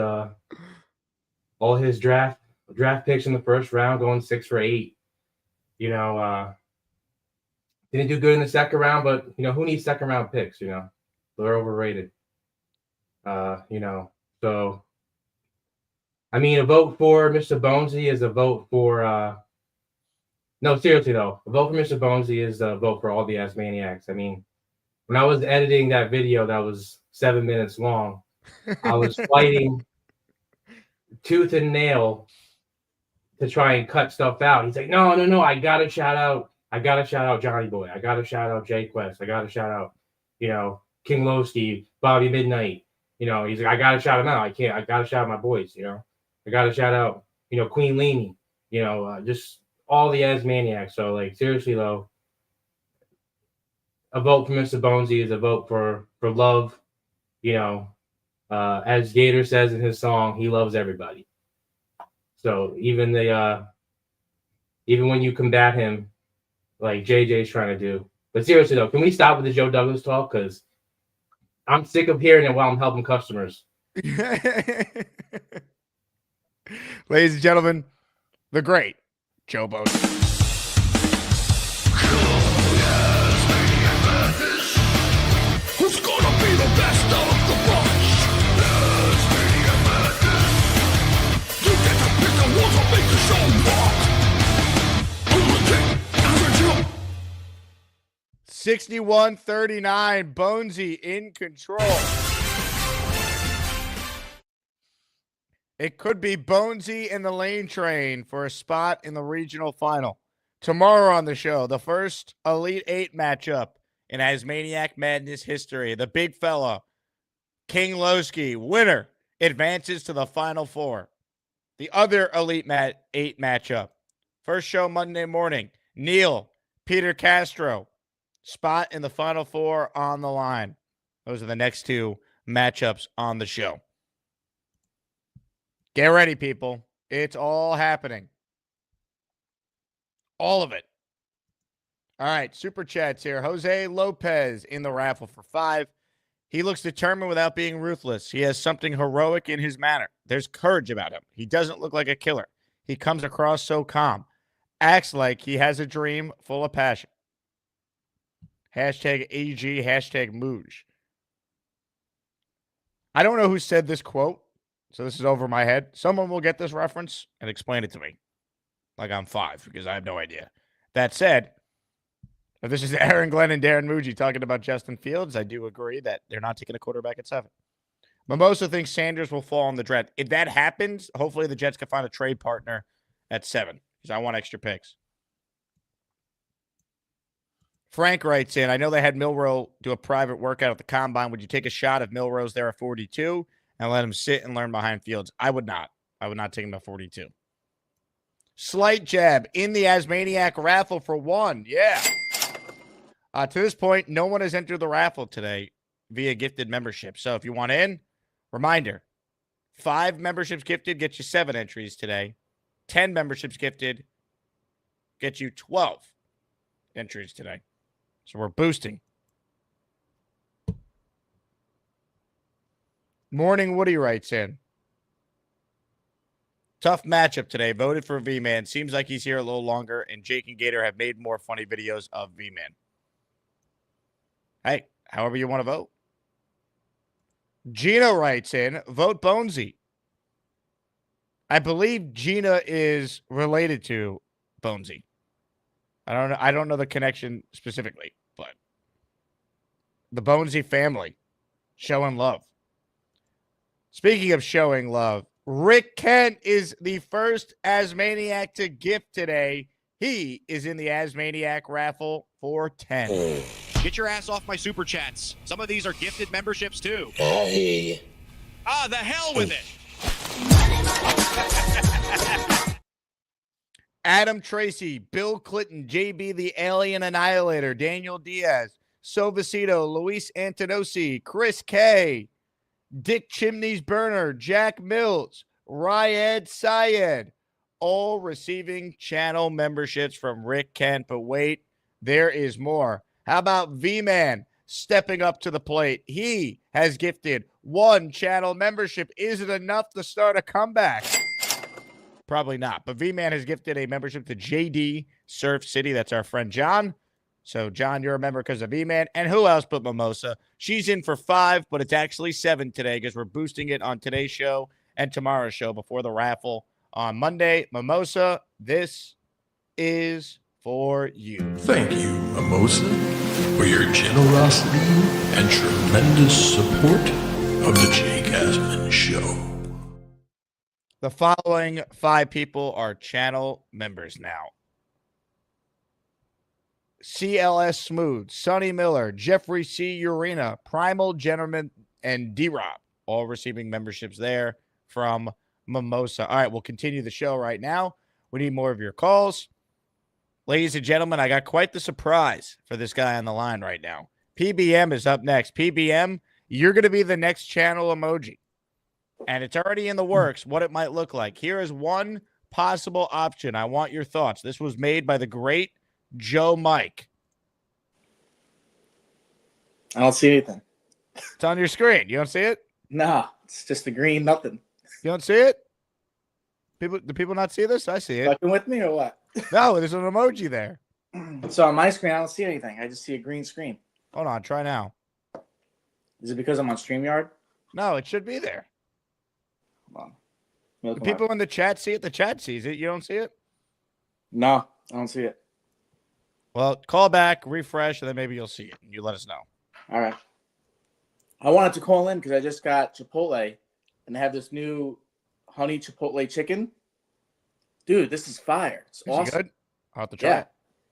draft picks in the first round, going 6 for 8. You know, didn't do good in the second round, but you know, who needs second round picks? You know, they're overrated. You know, so I mean, a vote for Mr. Bonesy is a vote for no, seriously though, a vote for Mr. Bonesy is a vote for all the Asmaniacs. I mean, when I was editing that video that was 7 minutes long, I was fighting tooth and nail to try and cut stuff out. He's like, no, I gotta shout out Johnny Boy. I gotta shout out Jay Quest. I gotta shout out, you know, King Lowski, Bobby Midnight. You know, he's like, I gotta shout him out. I gotta shout out my boys, you know. I gotta shout out, you know, Queen Leany, you know, just all the Asmaniacs. So like seriously though, a vote for Mr. Bonesy is a vote for love, you know. As Gator says in his song, he loves everybody. So even when you combat him, like JJ's trying to do. But seriously though, can we stop with the Joe Douglas talk? Because I'm sick of hearing it while I'm helping customers. Ladies and gentlemen, the great Joe Bonesy. Who's gonna be the best of the bunch? ASMANIAC Madness. You get to pick the ones that make the show walk. Who's the king? Average you. 61-39, Bonesy in control. It could be Bonesy and the Lane Train for a spot in the regional final. Tomorrow on the show, the first Elite 8 matchup in ASMANIAC Madness history. The big fella, King Lowski, winner, advances to the Final Four. The other Elite 8 matchup, first show Monday morning, Neil, Peter Castro, spot in the Final Four on the line. Those are the next 2 matchups on the show. Get ready, people. It's all happening. All of it. All right, super chats here. Jose Lopez in the raffle for 5. He looks determined without being ruthless. He has something heroic in his manner. There's courage about him. He doesn't look like a killer. He comes across so calm. Acts like he has a dream full of passion. Hashtag AG, hashtag Mooj. I don't know who said this quote, so this is over my head. Someone will get this reference and explain it to me like I'm 5 because I have no idea. That said, if this is Aaron Glenn and Darren Muji talking about Justin Fields, I do agree that they're not taking a quarterback at 7. Mimosa thinks Sanders will fall in the draft. If that happens, hopefully the Jets can find a trade partner at 7 because I want extra picks. Frank writes in, I know they had Milroe do a private workout at the Combine. Would you take a shot if Milroe's there at 42 and let him sit and learn behind Fields? I would not. I would not take him at 42. Slight jab in the Asmaniac raffle for 1. Yeah. To this point, no one has entered the raffle today via gifted membership. So if you want in, reminder, 5 memberships gifted gets you 7 entries today. 10 memberships gifted gets you 12 entries today. So we're boosting. Morning Woody writes in. Tough matchup today. Voted for VMAN. Seems like he's here a little longer, and Jake and Gator have made more funny videos of VMAN. Hey, however you want to vote. Gina writes in, vote Bonesy. I believe Gina is related to Bonesy. I don't know the connection specifically, but the Bonesy family showing love. Speaking of showing love, Rick Kent is the first Asmaniac to gift today. He is in the Asmaniac raffle for 10. Get your ass off my super chats. Some of these are gifted memberships too. Hey. Ah, the hell with it. Adam Tracy, Bill Clinton, JB the Alien Annihilator, Daniel Diaz, Sovacito, Luis Antinosi, Chris K, Dick Chimneys Burner, Jack Mills, Ryed Syed, all receiving channel memberships from Rick Kent. But wait, there is more. How about VMAN stepping up to the plate? He has gifted 1 channel membership. Is it enough to start a comeback? Probably not. But VMAN has gifted a membership to JD Surf City. That's our friend John. So, John, you're a member because of VMAN. And who else but Mimosa? She's in for 5, but it's actually 7 today because we're boosting it on today's show and tomorrow's show before the raffle on Monday. Mimosa, this is for you. Thank you, Mimosa, for your generosity and tremendous support of the Jake Asman Show. The following 5 people are channel members now. CLS Smooth, Sonny Miller, Jeffrey C. Urena, Primal Gentleman, and D-Rob, all receiving memberships there from Mimosa. All right, we'll continue the show right now. We need more of your calls. Ladies and gentlemen, I got quite the surprise for this guy on the line right now. PBM is up next. PBM, you're going to be the next channel emoji. And it's already in the works what it might look like. Here is one possible option. I want your thoughts. This was made by the great Joe Mike. I don't see anything. It's on your screen. You don't see it? Nah, it's just the green nothing. You don't see it? Do people not see this? I see it. Fucking with me or what? No, there's an emoji there. So on my screen, I don't see anything. I just see a green screen. Hold on, try now. Is it because I'm on StreamYard? No, it should be there. Hold The people in the chat see it. The chat sees it. You don't see it? No, I don't see it. Well, call back, refresh, and then maybe you'll see it. And you let us know. All right. I wanted to call in because I just got Chipotle, and they have this new honey Chipotle chicken. Dude, this is fire. It's awesome. Good? I'll have to try it.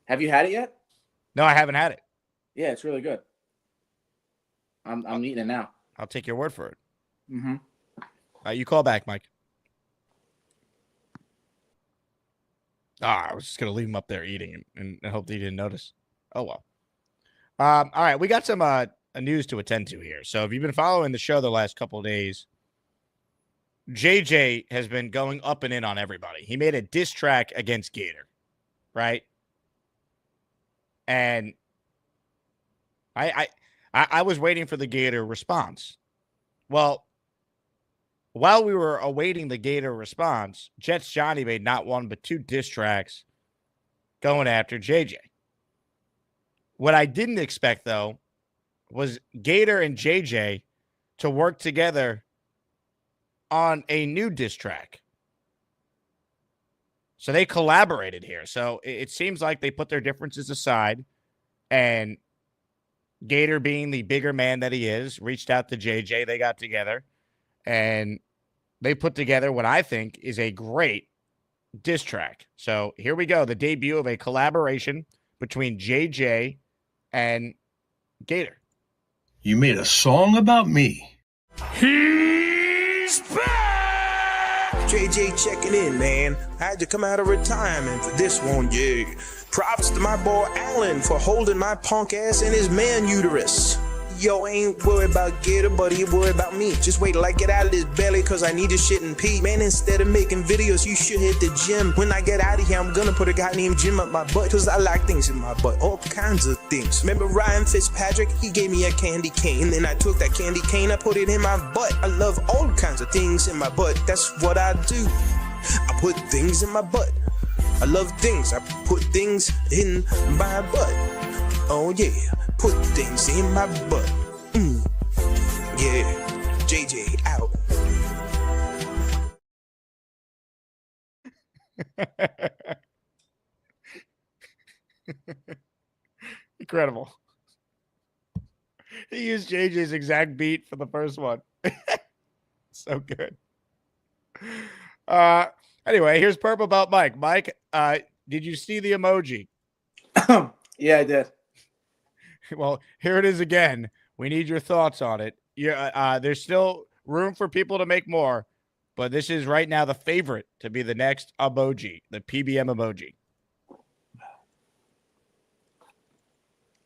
Have you had it yet? No, I haven't had it. Yeah, it's really good. I'm eating it now. I'll take your word for it. Mm-hmm. You call back, Mike. I was just going to leave him up there eating and hope that he didn't notice. Oh, well. All right, we got some news to attend to here. So if you've been following the show the last couple of days, JJ has been going up and in on everybody. He made a diss track against Gator, right? And I was waiting for the Gator response. Well, while we were awaiting the Gator response, Jets Johnny made not 1 but 2 diss tracks going after JJ. What I didn't expect, though, was Gator and JJ to work together on a new diss track. So they collaborated here. So it seems like they put their differences aside, and Gator, being the bigger man that he is, reached out to JJ. They got together, and they put together what I think is a great diss track. So here we go. The debut of a collaboration between JJ and Gator. You made a song about me. He's back! JJ checking in, man. I had to come out of retirement for this one, yeah. Props to my boy Allen for holding my punk ass in his man uterus. Yo, ain't worried about Gator, but he worried about me. Just wait till I get out of this belly, cause I need to shit and pee. Man, instead of making videos, you should hit the gym. When I get out of here, I'm gonna put a guy named Jim up my butt, cause I like things in my butt, all kinds of things. Remember Ryan Fitzpatrick? He gave me a candy cane, and then I took that candy cane, I put it in my butt. I love all kinds of things in my butt, that's what I do. I put things in my butt. I love things, I put things in my butt. Oh yeah, put things in my butt. Yeah, JJ out. Incredible. He used JJ's exact beat for the first one. So good. Anyway, here's Purple Belt Mike. Mike, did you see the emoji? Yeah, I did. Well, here it is again. We need your thoughts on it. There's still room for people to make more, but this is right now the favorite to be the next emoji, the PBM emoji.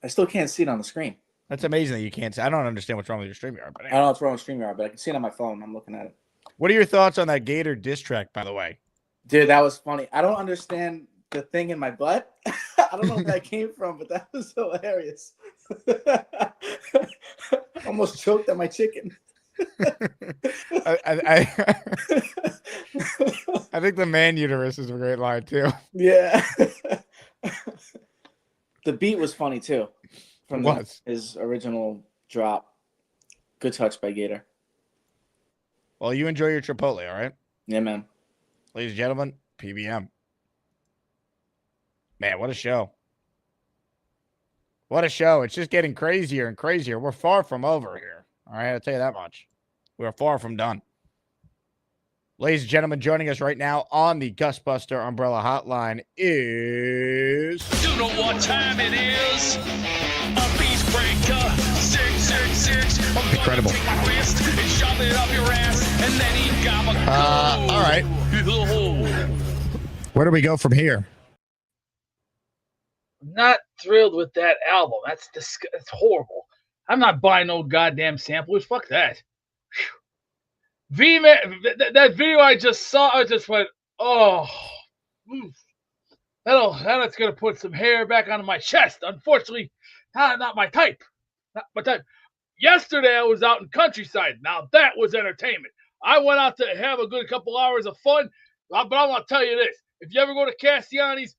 I still can't see it on the screen. That's amazing that you can't see. I don't understand what's wrong with your StreamYard. But I don't know what's wrong with StreamYard, but I can see it on my phone. I'm looking at it. What are your thoughts on that Gator diss track, by the way? Dude, that was funny. I don't understand the thing in my butt. I don't know where that came from, but that was hilarious. Almost choked on my chicken. I think the man uterus is a great line too. Yeah. The beat was funny too. From his original drop. Good touch by Gator. Well, you enjoy your Chipotle, all right? Yeah, man. Ladies and gentlemen, PBM. Man, what a show. What a show. It's just getting crazier and crazier. We're far from over here. All right, I'll tell you that much. We're far from done. Ladies and gentlemen, joining us right now on the Gusbuster Umbrella Hotline is... You know what time it is? A beast breaker. 666. Incredible. Take my fist and shove it up your ass, and then he got all right. Where do we go from here? Not thrilled with that album. That's it's horrible. I'm not buying no goddamn samplers. Fuck that. VMAN, that video I just saw, I just went, oh, that's gonna put some hair back on my chest. Unfortunately, not my type. Not my type. Yesterday I was out in countryside. Now that was entertainment. I went out to have a good couple hours of fun. But I want to tell you this: if you ever go to Cassiani's,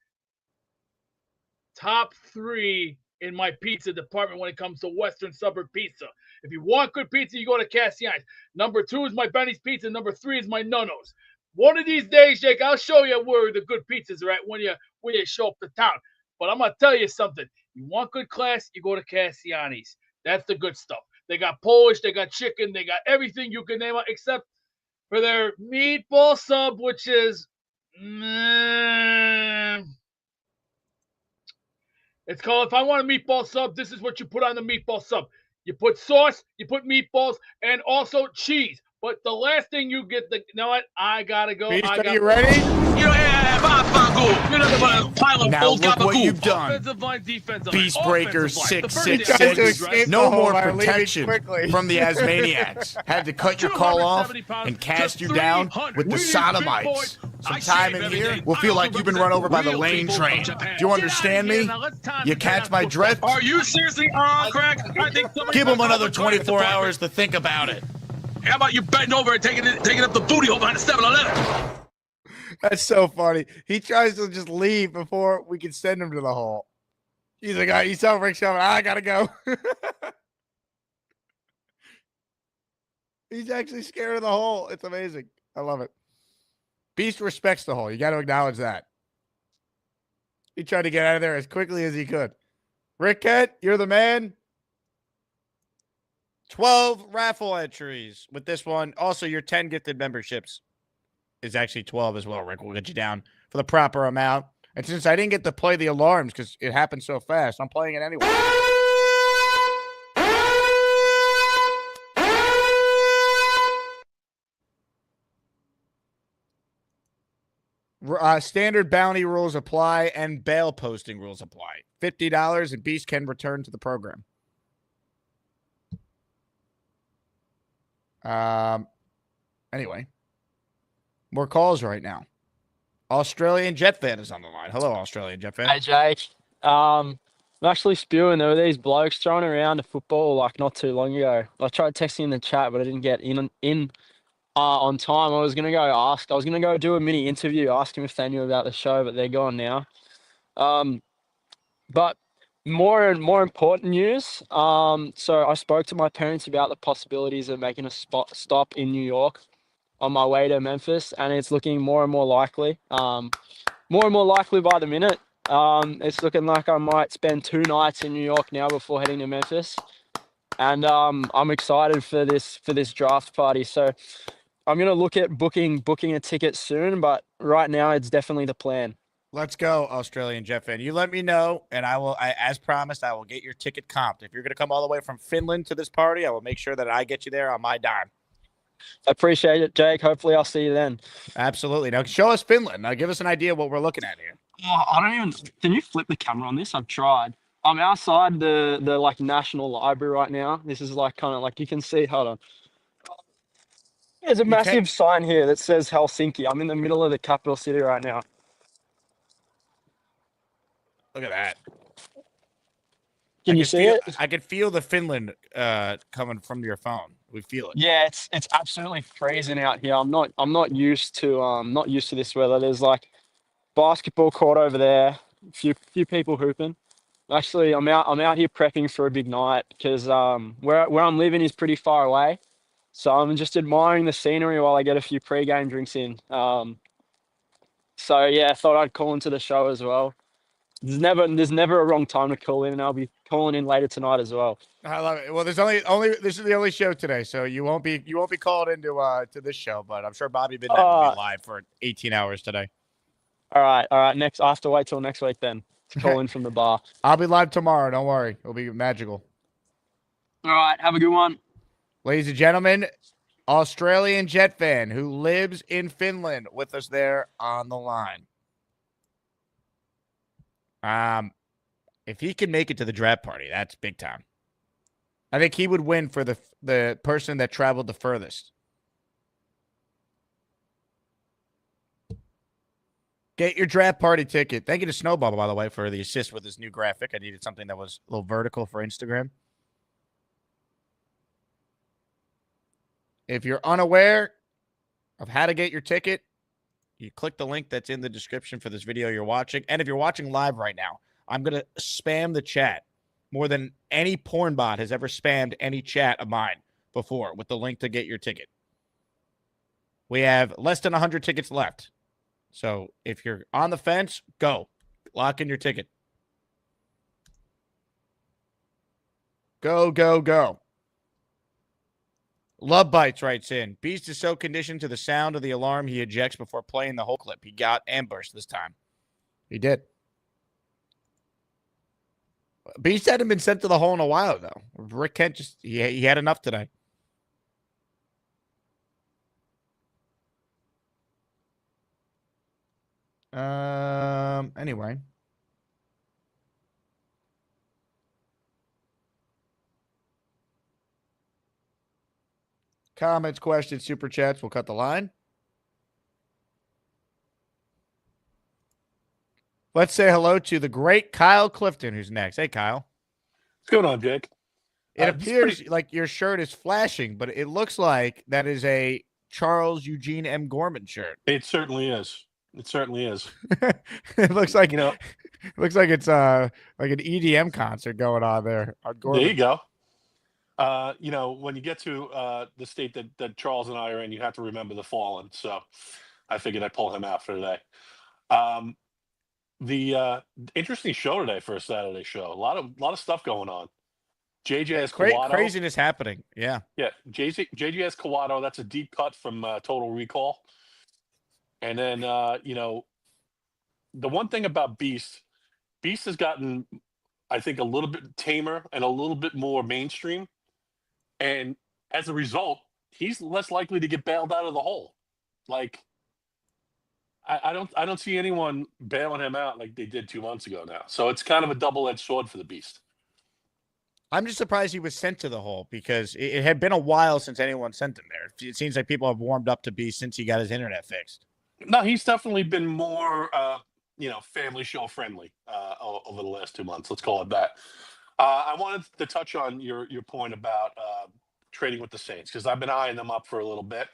top 3 in my pizza department when it comes to Western Suburb pizza. If you want good pizza, you go to Cassiani's. Number 2 is my Benny's Pizza. Number 3 is my Nono's. One of these days, Jake, I'll show you where the good pizzas are at when you show up to town. But I'm gonna tell you something. You want good class, you go to Cassiani's. That's the good stuff. They got Polish, they got chicken, they got everything you can name out except for their meatball sub, which is it's called, if I want a meatball sub, this is what you put on the meatball sub. You put sauce, you put meatballs, and also cheese. But the last thing you get, you know what? I gotta go. Beast, are you ready? Now look what you've done. Offensive line, defensive Beast line, Breaker offensive line. 666. No more by leaving protection quickly. from the Asmaniacs. Had to cut your call off and cast you down with the sodomites. Some time in here will feel like you've been run over by the lane train. Do you understand me? You catch my drift? Are you seriously on crack? I think Give them another 24 hours to think about it. How about you bending over and taking up the booty hole behind the 7-Eleven? That's so funny. He tries to just leave before we can send him to the hole. He's like, you saw Rick Shelton. I gotta go. He's actually scared of the hole. It's amazing. I love it. Beast respects the hole. You got to acknowledge that. He tried to get out of there as quickly as he could. Rick Kent, you're the man. 12 raffle entries with this one. Also, your 10 gifted memberships is actually 12 as well, Rick. We'll get you down for the proper amount. And since I didn't get to play the alarms because it happened so fast, I'm playing it anyway. Standard bounty rules apply and bail posting rules apply. $50 and Beast can return to the program. Anyway, more calls right now. Australian Jet fan is on the line. Hello, Australian Jet fan. Hey, Jake. I'm actually spewing. There were these blokes throwing around a football like not too long ago. I tried texting in the chat, but I didn't get in on time. I was gonna go do a mini interview, ask him if they knew about the show, but they're gone now. But more important news. So I spoke to my parents about the possibilities of making a stop in New York on my way to Memphis, and it's looking more and more likely. More and more likely by the minute. It's looking like I might spend 2 nights in New York now before heading to Memphis, and I'm excited for this draft party. So I'm gonna look at booking a ticket soon, but right now it's definitely the plan. Let's go, Australian Jet fan. You let me know, and as promised, I will get your ticket comped. If you're going to come all the way from Finland to this party, I will make sure that I get you there on my dime. I appreciate it, Jake. Hopefully I'll see you then. Absolutely. Now, show us Finland. Now, give us an idea what we're looking at here. Oh, I don't even. Can you flip the camera on this? I've tried. I'm outside the like National Library right now. This is like kind of like you can see. Hold on. There's a massive sign here that says Helsinki. I'm in the middle of the capital city right now. Look at that. Can you see it? I can feel the Finland coming from your phone. We feel it. Yeah, it's absolutely freezing out here. I'm not used to this weather. There's like basketball court over there. Few people hooping. Actually, I'm out here prepping for a big night because where I'm living is pretty far away. So I'm just admiring the scenery while I get a few pre-game drinks in. So yeah, I thought I'd call into the show as well. There's never a wrong time to call in, and I'll be calling in later tonight as well. I love it. Well, there's this is the only show today, so you won't be called into to this show, but I'm sure Bobby Midnight will be live for 18 hours today. All right. Next, I have to wait till next week then to call in from the bar. I'll be live tomorrow. Don't worry, it'll be magical. All right, have a good one, ladies and gentlemen. Australian Jet fan who lives in Finland with us there on the line. If he can make it to the draft party, that's big time. I think he would win for the person that traveled the furthest. Get your draft party ticket. Thank you to Snowball, by the way, for the assist with this new graphic. I needed something that was a little vertical for Instagram. If you're unaware of how to get your ticket, you click the link that's in the description for this video you're watching. And if you're watching live right now, I'm going to spam the chat more than any porn bot has ever spammed any chat of mine before with the link to get your ticket. We have less than 100 tickets left. So if you're on the fence, go. Lock in your ticket. Go, go, go. Love Bites writes in. Beast is so conditioned to the sound of the alarm he ejects before playing the whole clip. He got ambushed this time. He did. Beast hadn't been sent to the hole in a while, though. Rick Kent just, he had enough today. Anyway. Comments, questions, super chats. We'll cut the line. Let's say hello to the great Kyle Clifton, who's next. Hey, Kyle. What's going on, Jake? It appears like your shirt is flashing, but it looks like that is a Charles Eugene M. Gorman shirt. It certainly is. It certainly is. It looks like, it looks like it's like an EDM concert going on there. There you go. When you get to the state that Charles and I are in, you have to remember the fallen. So I figured I'd pull him out for today. The interesting show today for a Saturday show. A lot of stuff going on. JJ Escowato. Craziness happening. Yeah. Yeah. JJ Escowato. That's a deep cut from Total Recall. And then, the one thing about Beast has gotten, I think, a little bit tamer and a little bit more mainstream. And as a result, he's less likely to get bailed out of the hole. Like, I don't see anyone bailing him out like they did 2 months ago now. So it's kind of a double-edged sword for the Beast. I'm just surprised he was sent to the hole because it had been a while since anyone sent him there. It seems like people have warmed up to Beast since he got his internet fixed. No, he's definitely been more, family show friendly over the last 2 months. Let's call it that. I wanted to touch on your point about trading with the Saints because I've been eyeing them up for a little bit.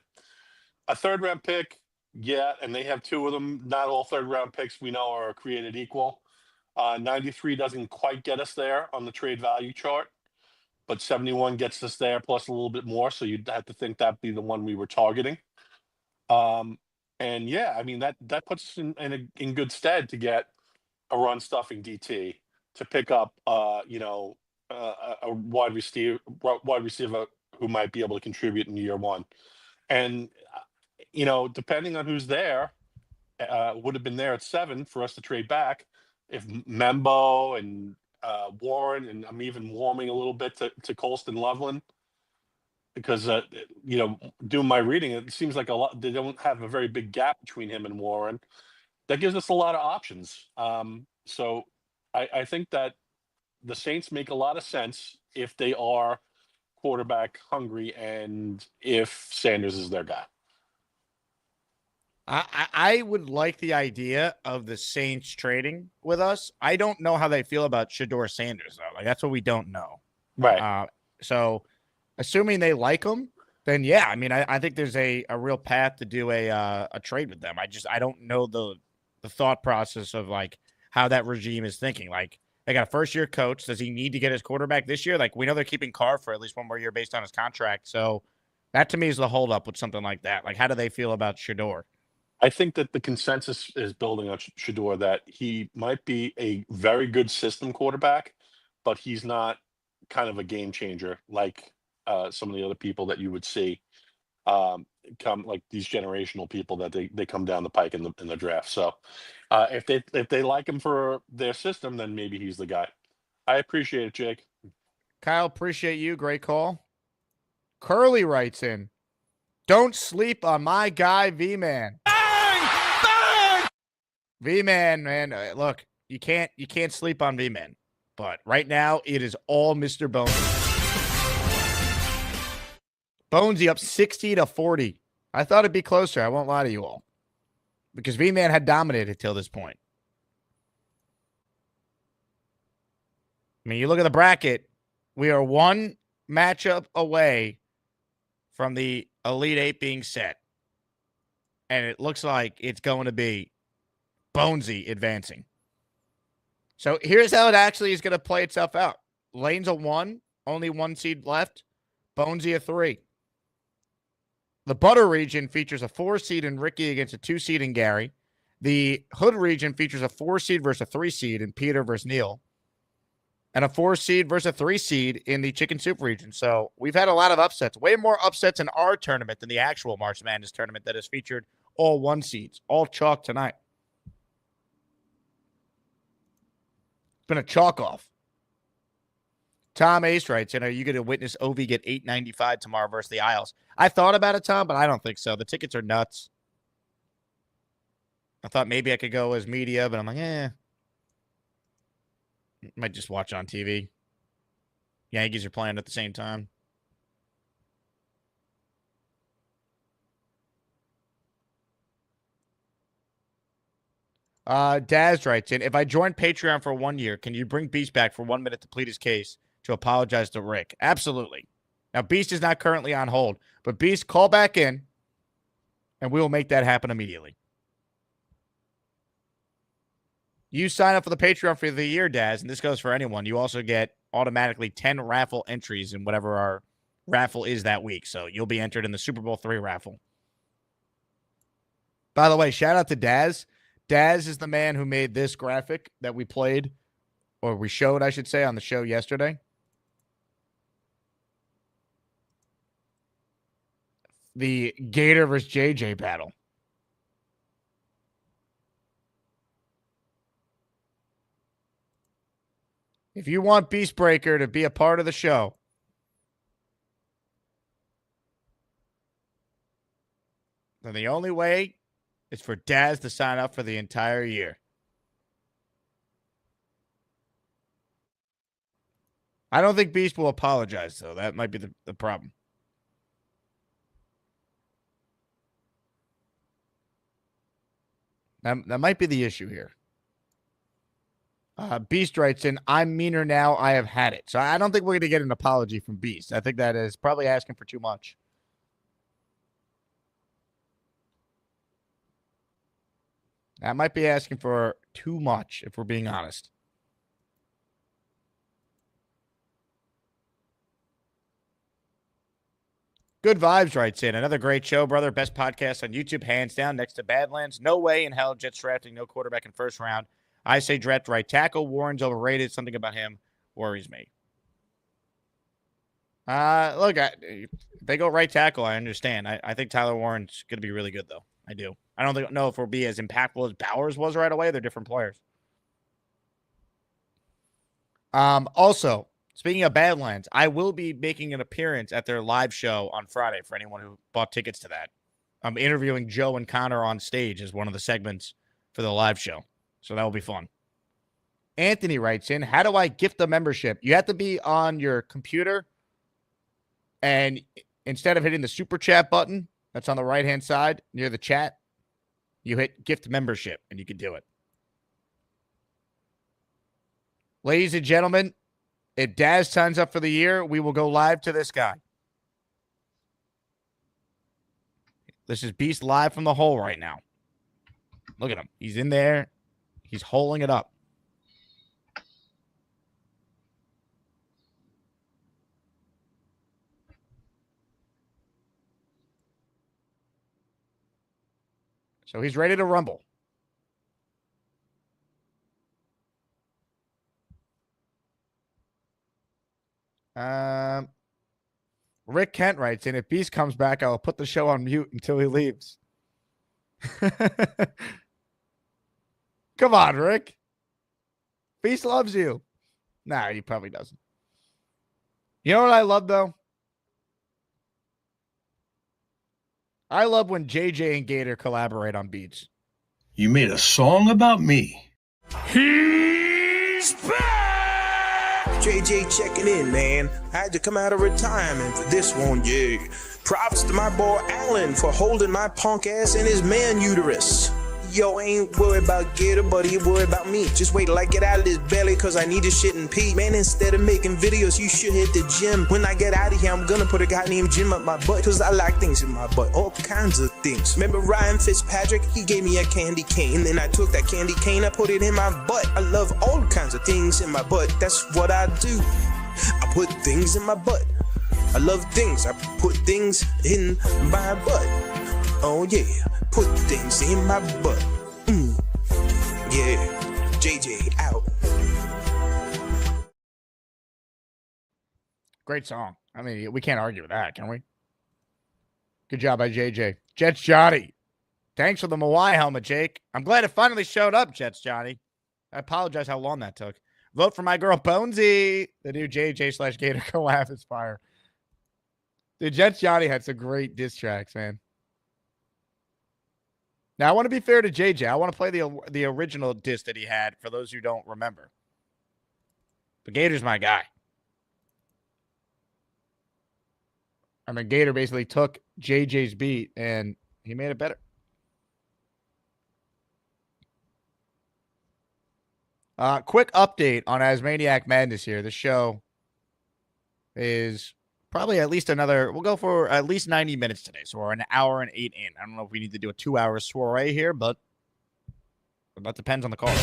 A third-round pick, yeah, and they have 2 of them. Not all third-round picks we know are created equal. 93 doesn't quite get us there on the trade value chart, but 71 gets us there plus a little bit more. So you'd have to think that'd be the one we were targeting. And yeah, I mean that puts us in good stead to get a run stuffing DT to pick up, a wide receiver who might be able to contribute in year one. And, depending on who's there, would have been there at 7 for us to trade back. If Membo and Warren, and I'm even warming a little bit to Colston Loveland, because doing my reading, it seems like a lot. They don't have a very big gap between him and Warren. That gives us a lot of options. So I think that the Saints make a lot of sense if they are quarterback hungry and if Sanders is their guy. I would like the idea of the Saints trading with us. I don't know how they feel about Shedeur Sanders, though. Like, that's what we don't know. Right. So, assuming they like him, then yeah. I mean, I think there's a real path to do a trade with them. I don't know the thought process of like how that regime is thinking. Like, they got a first-year coach. Does he need to get his quarterback this year? Like, we know they're keeping Carr for at least one more year based on his contract. So, that to me is the holdup with something like that. Like, how do they feel about Shedeur? I think that the consensus is building on Shedeur that he might be a very good system quarterback, but he's not kind of a game changer like some of the other people that you would see come, like these generational people that they come down the pike in the draft. So if they like him for their system, then maybe he's the guy. I appreciate it, Jake. Kyle, appreciate you. Great call. Curly writes in, don't sleep on my guy, VMAN. VMAN, man, look, you can't sleep on VMAN. But right now, it is all Mr. Bonesy. Bonesy up 60-40. I thought it'd be closer. I won't lie to you all. Because VMAN had dominated till this point. I mean, you look at the bracket, we are one matchup away from the Elite Eight being set. And it looks like it's going to be Bonesy advancing. So here's how it actually is going to play itself out. Lane's a 1, only 1 seed left. Bonesy a 3. The Butter region features a 4 seed in Ricky against a 2 seed in Gary. The Hood region features a 4 seed versus a 3 seed in Peter versus Neil. And a 4 seed versus a 3 seed in the Chicken Soup region. So we've had a lot of upsets. Way more upsets in our tournament than the actual March Madness tournament that has featured all 1 seeds. All chalk tonight. It's been a chalk off. Tom Ace writes, are you going to witness OV get 895 tomorrow versus the Isles? I thought about it, Tom, but I don't think so. The tickets are nuts. I thought maybe I could go as media, but I'm like, might just watch on TV. Yankees are playing at the same time. Daz writes in, if I join Patreon for 1 year, can you bring Beast back for 1 minute to plead his case to apologize to Rick? Absolutely. Now, Beast is not currently on hold, but Beast, call back in, and we will make that happen immediately. You sign up for the Patreon for the year, Daz, and this goes for anyone. You also get automatically 10 raffle entries in whatever our raffle is that week. So you'll be entered in the Super Bowl III raffle. By the way, shout out to Daz. Daz is the man who made this graphic that we played, or we showed, I should say, on the show yesterday. The Gator versus JJ battle. If you want Beastbreaker to be a part of the show, then the only way is for Daz to sign up for the entire year. I don't think Beast will apologize, though. That might be the problem. That might be the issue here. Beast writes in, I'm meaner now. I have had it. So I don't think we're going to get an apology from Beast. I think that is probably asking for too much. That might be asking for too much, if we're being honest. Good Vibes writes in, another great show, brother. Best podcast on YouTube, hands down, next to Badlands. No way in hell Jets drafting no quarterback in first round. I say draft right tackle. Warren's overrated. Something about him worries me. Look, if they go right tackle, I understand. I think Tyler Warren's going to be really good, though. I do. I don't know if it'll be as impactful as Bowers was right away. They're different players. Also, speaking of Badlands, I will be making an appearance at their live show on Friday for anyone who bought tickets to that. I'm interviewing Joe and Connor on stage as one of the segments for the live show. So that will be fun. Anthony writes in, how do I gift a membership? You have to be on your computer, and instead of hitting the super chat button that's on the right-hand side near the chat, you hit gift membership, and you can do it. Ladies and gentlemen, if Daz signs up for the year, we will go live to this guy. This is Beast live from the hole right now. Look at him. He's in there. He's holing it up. So he's ready to rumble. Rick Kent writes in, if Beast comes back, I'll put the show on mute until he leaves. Come on, Rick. Beast loves you. Nah, he probably doesn't. You know what I love, though? I love when JJ and Gator collaborate on beats. You made a song about me. He's back! JJ checking in, man. I had to come out of retirement for this one, yeah. Props to my boy Allen for holding my punk ass in his man uterus. Yo, ain't worried about Gator, but he worried about me. Just wait till I get out of this belly, cause I need to shit and pee. Man, instead of making videos, you should hit the gym. When I get out of here, I'm gonna put a guy named Jim up my butt, cause I like things in my butt, all kinds of things. Remember Ryan Fitzpatrick? He gave me a candy cane, then I took that candy cane, I put it in my butt. I love all kinds of things in my butt, that's what I do. I put things in my butt. I love things, I put things in my butt. Oh yeah, put things in my butt. Yeah, JJ out. Great song. I mean, we can't argue with that, can we? Good job by JJ. Jets Johnny. Thanks for the Mawai helmet, Jake. I'm glad it finally showed up, Jets Johnny. I apologize how long that took. Vote for my girl Bonesy. The new JJ/Gator collab is fire. Dude, Jets Johnny had some great diss tracks, man. Now, I want to be fair to JJ. I want to play the original diss that he had for those who don't remember. But Gator's my guy. I mean, Gator basically took JJ's beat and he made it better. Quick update on ASMANIAC Madness here. The show is probably at least we'll go for at least 90 minutes today. So we're an hour and 8 in. I don't know if we need to do a 2-hour soiree here, but that depends on the call.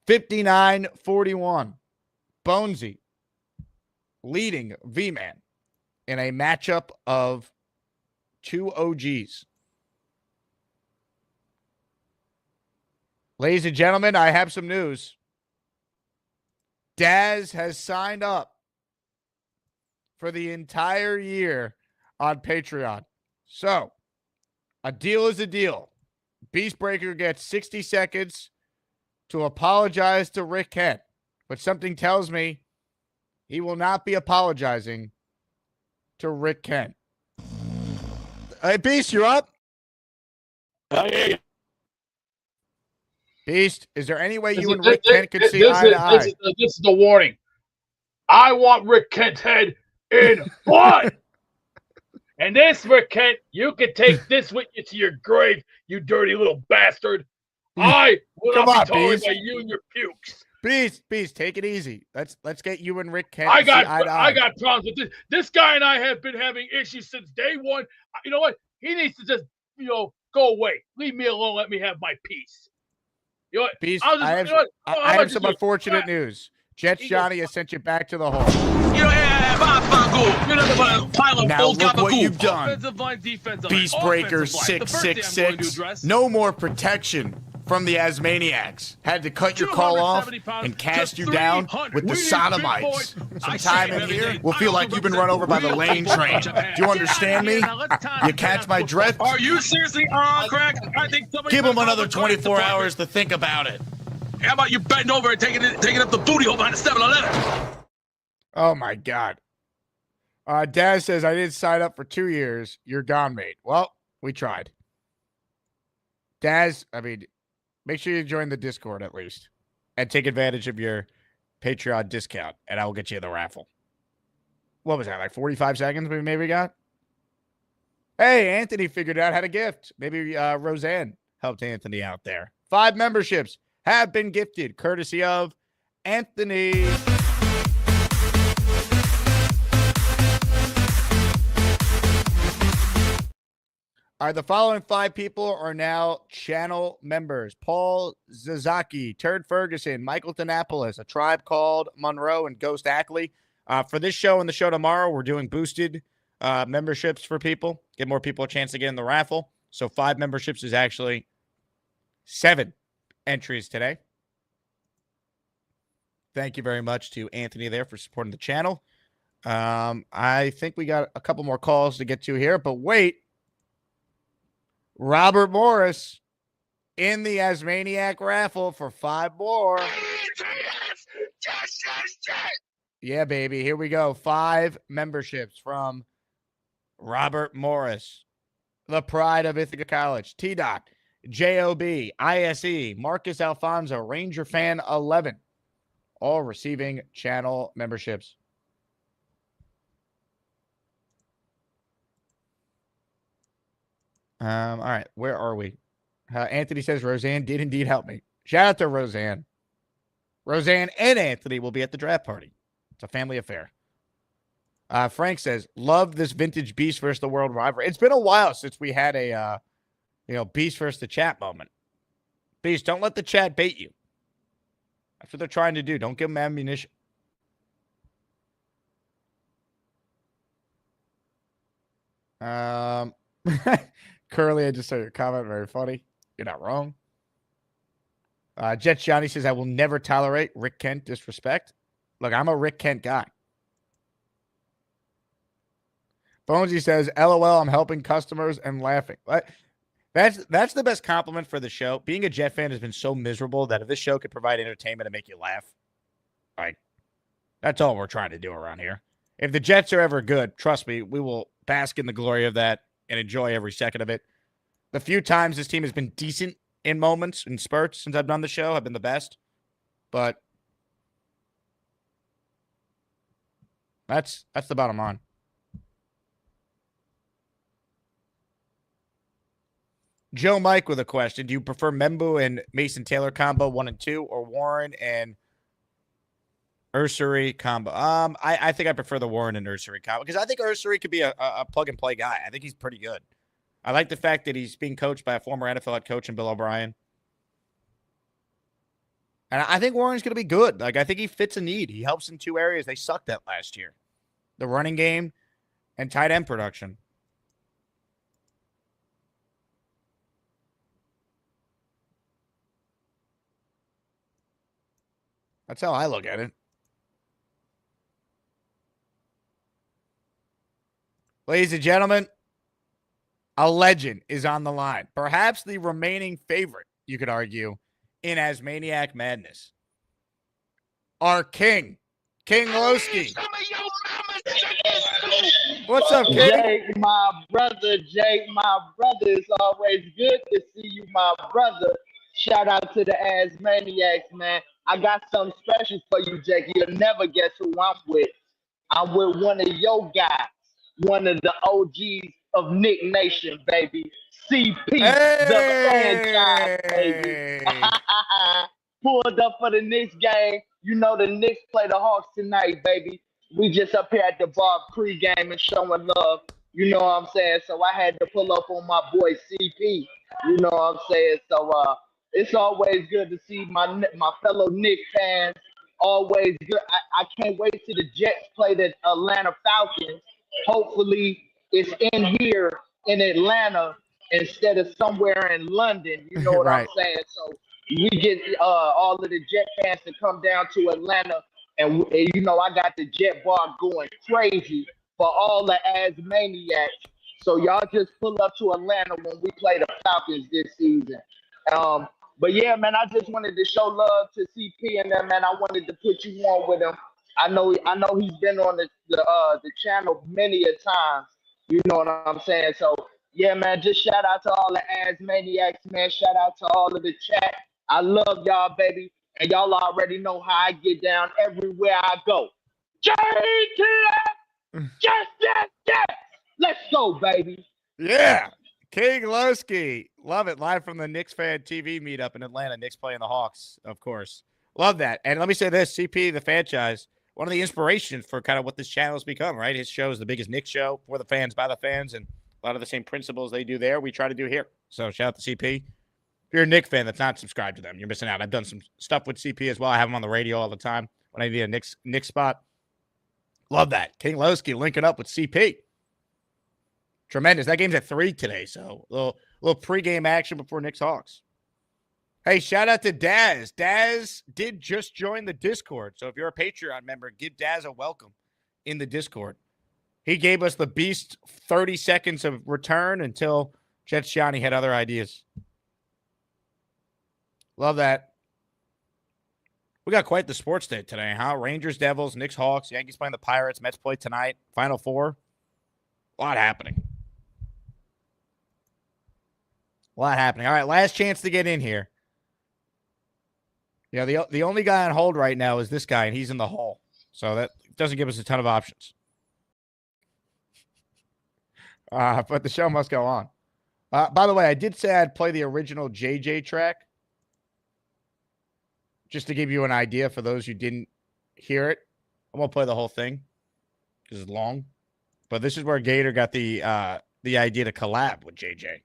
59-41. Bonesy leading VMAN in a matchup of two OGs. Ladies and gentlemen, I have some news. Daz has signed up for the entire year on Patreon. So, a deal is a deal. Beastbreaker gets 60 seconds to apologize to Rick Kent. But something tells me he will not be apologizing to Rick Kent. Hey, Beast, you up? Beast, is there any way you and Rick Kent could see eye to eye? This is the warning. I want Rick Kent's head in blood. And this, Rick Kent, you can take this with you to your grave, you dirty little bastard. I will not be tolerated by you and your pukes. Beast, take it easy. Let's get you and Rick Kent. I got problems with this. This guy and I have been having issues since day one. You know what? He needs to just, go away. Leave me alone. Let me have my peace. You know what? Beast, I have some unfortunate news. Jets Johnny has sent you back to the hole. gabagool. You're nothing but a pile of Now old look what gabagool. you've done. Offensive line, defensive Beast line. Breaker Offensive line. The first thing I'm going to 666. address. No more protection from the Asmaniacs. Had to cut your call off 270 pounds, and cast just you down 300. with the We need sodomites. big Some I time shave in every here day. will feel I like also you've been run over by the real lane football train. Japan. Do you Get understand out of me? here. Now let's time You catch my drift? Are you seriously on crack? I think somebody Give him better another call the 24 crack hours to think about it. department. How about you bending over and taking up the booty hole behind the 7-Eleven? Oh my God. Daz says, I didn't sign up for 2 years. You're gone, mate. Well, we tried. Daz, I mean, make sure you join the Discord at least and take advantage of your Patreon discount, and I will get you the raffle. What was that, like 45 seconds we maybe got? Hey, Anthony figured out how to gift. Maybe Roseanne helped Anthony out there. 5 memberships have been gifted, courtesy of Anthony. All right, the following 5 people are now channel members. Paul Zazaki, Turd Ferguson, Michael Tanapolis, A Tribe Called Monroe, and Ghost Ackley. For this show and the show tomorrow, we're doing boosted memberships for people. Give more people a chance to get in the raffle. So 5 memberships is actually 7 entries today. Thank you very much to Anthony there for supporting the channel. I think we got a couple more calls to get to here, but wait. Robert Morris in the Asmaniac raffle for 5 more. Yeah, baby. Here we go. 5 memberships from Robert Morris, the pride of Ithaca College. T-Dot, J-O-B, ISE, Marcus Alfonso, Ranger Fan 11, all receiving channel memberships. All right, where are we? Anthony says Roseanne did indeed help me. Shout out to Roseanne. Roseanne and Anthony will be at the draft party. It's a family affair. Frank says, love this vintage Beast versus the World rivalry. It's been a while since we had a, Beast versus the chat moment. Beast, don't let the chat bait you. That's what they're trying to do. Don't give them ammunition. Curly, I just saw your comment. Very funny. You're not wrong. Jet Johnny says, I will never tolerate Rick Kent disrespect. Look, I'm a Rick Kent guy. Bonesy says, LOL, I'm helping customers and laughing. What? That's the best compliment for the show. Being a Jet fan has been so miserable that if this show could provide entertainment and make you laugh, like, that's all we're trying to do around here. If the Jets are ever good, trust me, we will bask in the glory of that and enjoy every second of it. The few times this team has been decent in moments and spurts since I've done the show have been the best. But that's the bottom line. Joe Mike with a question. Do you prefer Membu and Mason Taylor combo 1 and 2 or Warren and Ursary combo? I think I prefer the Warren and Ursary combo because I think Ursary could be a plug-and-play guy. I think he's pretty good. I like the fact that he's being coached by a former NFL head coach in Bill O'Brien. And I think Warren's going to be good. Like, I think he fits a need. He helps in 2 areas they sucked at last year. The running game and tight end production. That's how I look at it. Ladies and gentlemen, a legend is on the line. Perhaps the remaining favorite, you could argue, in Asmaniac Madness. Our king, King Lowski. What's up, King? Jake, my brother. Jake, my brother. It's always good to see you, my brother. Shout out to the Asmaniacs, man. I got something special for you, Jake. You'll never guess who I'm with. I'm with one of your guys, one of the OGs of Nick Nation, baby. CP, the franchise, baby. Pulled up for the Knicks game. You know the Knicks play the Hawks tonight, baby. We just up here at the bar pregame and showing love. You know what I'm saying? So I had to pull up on my boy CP. You know what I'm saying? So it's always good to see my fellow Knicks fans always good. I can't wait till the Jets play the Atlanta Falcons. Hopefully, it's in here in Atlanta instead of somewhere in London. You know what I'm Right. saying? So we get all of the Jet fans to come down to Atlanta, and you know I got the Jet bar going crazy for all the Asmaniacs. So y'all just pull up to Atlanta when we play the Falcons this season. But yeah, man, I just wanted to show love to CP and them, man. I wanted to put you on with him. I know he's been on the channel many a times. You know what I'm saying? So yeah, man, just shout out to all the Asmaniacs, man. Shout out to all of the chat. I love y'all, baby. And y'all already know how I get down everywhere I go. JTF! Yes! Let's go, baby. Yeah. King Lowski. Love it. Live from the Knicks fan TV meetup in Atlanta. Knicks playing the Hawks, of course. Love that. And let me say this, CP, the franchise, one of the inspirations for kind of what this channel has become, right? His show is the biggest Knicks show for the fans, by the fans, and a lot of the same principles they do there, we try to do here. So shout out to CP. If you're a Knicks fan that's not subscribed to them, you're missing out. I've done some stuff with CP as well. I have him on the radio all the time when I need a Knicks spot. Love that. King Lowski linking up with CP. Tremendous. That game's at 3 today, so a little pregame action before Knicks Hawks. Hey, shout out to Daz. Daz did just join the Discord, so if you're a Patreon member, give Daz a welcome in the Discord. He gave us the beast 30 seconds of return until Jet Shani had other ideas. Love that. We got quite the sports day today, huh? Rangers, Devils, Knicks, Hawks, Yankees playing the Pirates, Mets play tonight, Final Four. A lot happening. A lot happening. All right, last chance to get in here. Yeah, the only guy on hold right now is this guy, and he's in the hall. So that doesn't give us a ton of options. But the show must go on. By the way, I did say I'd play the original JJ track, just to give you an idea for those who didn't hear it. I won't play the whole thing because it's long. But this is where Gator got the idea to collab with JJ.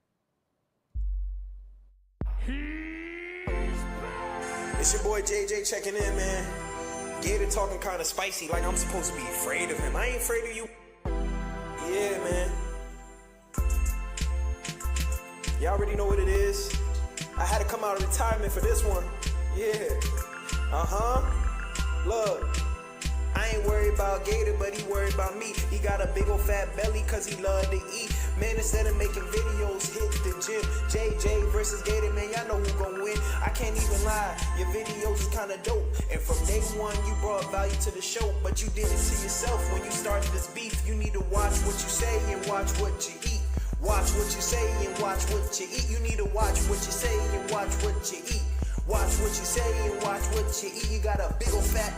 It's your boy JJ checking in, man. Gator talking kind of spicy, like I'm supposed to be afraid of him. I ain't afraid of you. Yeah, man. Y'all already know what it is. I had to come out of retirement for this one. Yeah. Look. I ain't worried about Gator, but he worried about me. He got a big old fat belly cause he love to eat. Man, instead of making videos, hit the gym. JJ versus Gator, man, y'all know who gon' win. I can't even lie, your videos is kinda dope. And from day one, you brought value to the show. But you did it to yourself when you started this beef. You need to watch what you say and watch what you eat. Watch what you say and watch what you eat. You need to watch what you say and watch what you eat. Watch what you say and watch what you eat. You got a big old fat...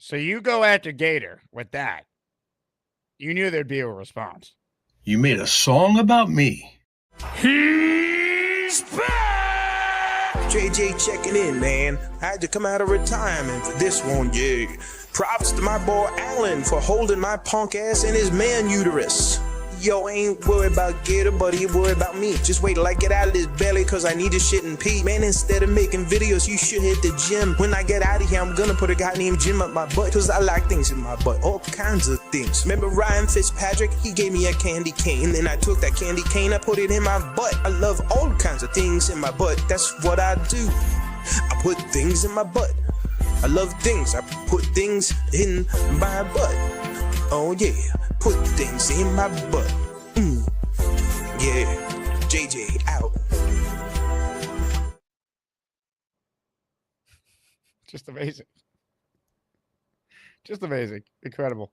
So you go after Gator with that. You knew there'd be a response. You made a song about me. He's back! JJ checking in, man. I had to come out of retirement for this one, yeah. Props to my boy Allen for holding my punk ass in his man uterus. Yo, ain't worried about Gator, but he worried about me. Just wait till I get out of this belly, cause I need to shit and pee. Man, instead of making videos, you should hit the gym. When I get out of here, I'm gonna put a guy named Jim up my butt, cause I like things in my butt, all kinds of things. Remember Ryan Fitzpatrick? He gave me a candy cane, then I took that candy cane, I put it in my butt. I love all kinds of things in my butt, that's what I do. I put things in my butt. I love things, I put things in my butt. Oh yeah, put things in my butt. Yeah, JJ out. Just amazing. Just amazing. Incredible.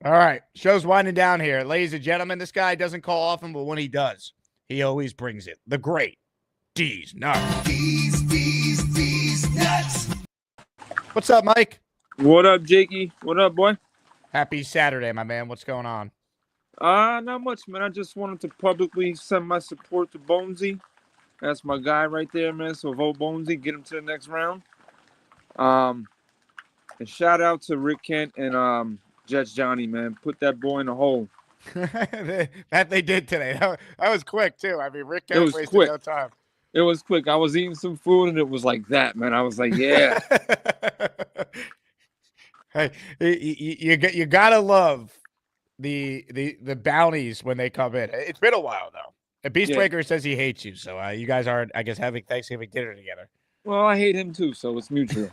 All right. Show's winding down here. Ladies and gentlemen, this guy doesn't call often, but when he does, he always brings it. The great D's Nuts. D's Nuts. What's up, Mike? What up, Jakey? What up, boy? Happy Saturday, my man. What's going on? Not much, man. I just wanted to publicly send my support to Bonesy. That's my guy right there, man. So vote Bonesy, get him to the next round. And shout out to Rick Kent and Judge Johnny, man. Put that boy in the hole. That they did today. That was quick too. I mean, Rick Kent wasted no time. It was quick. I was eating some food and it was like that, man. I was like, yeah. Hey, you gotta love the bounties when they come in. It's been a while though. And Beastbreaker says he hates you, so you guys are, I guess, having Thanksgiving dinner together. Well, I hate him too, so it's mutual.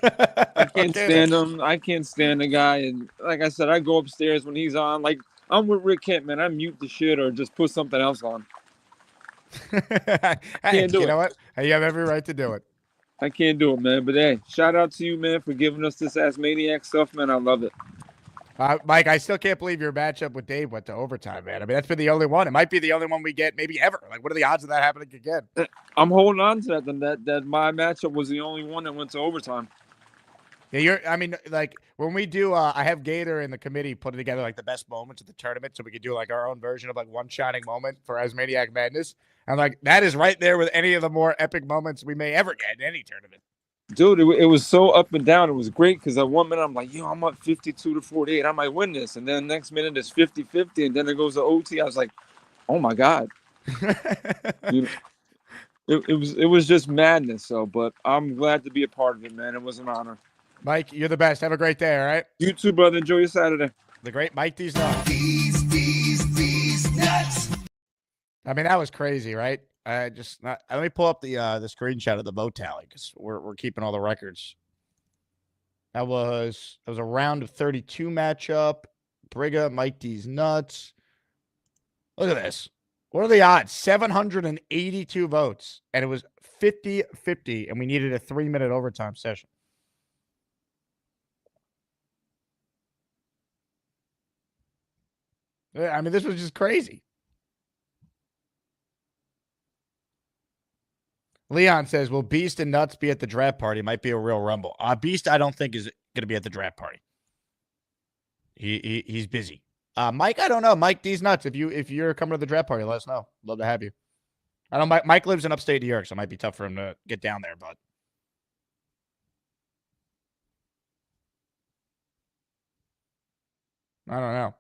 I can't stand him. I can't stand the guy. And like I said, I go upstairs when he's on. Like, I'm with Rick Kent, man. I mute the shit or just put something else on. Hey, Can't do you it. know what? Hey, you have every right to do it. I can't do it, man. But hey, shout out to you, man, for giving us this ASMANIAC stuff, man. I love it. Mike, I still can't believe your matchup with Dave went to overtime, man. I mean, that's been the only one. It might be the only one we get maybe ever. Like, what are the odds of that happening again? I'm holding on to that my matchup was the only one that went to overtime. Yeah, I mean, like when we do, I have Gator and the committee putting together like the best moments of the tournament, so we could do like our own version of like one shining moment for ASMANIAC Madness. And like that is right there with any of the more epic moments we may ever get in any tournament. Dude, it was so up and down. It was great because at 1 minute I'm like, yo, I'm up 52-48. I might win this. And then next minute it's 50-50. And then it goes to OT. I was like, oh my God. Dude, it was just madness. So, but I'm glad to be a part of it, man. It was an honor. Mike, you're the best. Have a great day, all right? You too, brother. Enjoy your Saturday. The great Mike D's nuts. These nuts. I mean, that was crazy, right? Let me pull up the screenshot of the vote tally because we're keeping all the records. That was a round of 32 matchup. Briga, Mike D's nuts. Look at this. What are the odds? 782 votes, and it was 50-50, and we needed a 3-minute overtime session. I mean, this was just crazy. Leon says, will Beast and Nuts be at the draft party? Might be a real rumble. Beast, I don't think is going to be at the draft party. He's busy. Mike, I don't know. Mike D's nuts. If you're coming to the draft party, let us know. Love to have you. I know Mike lives in upstate New York, so it might be tough for him to get down there, but I don't know.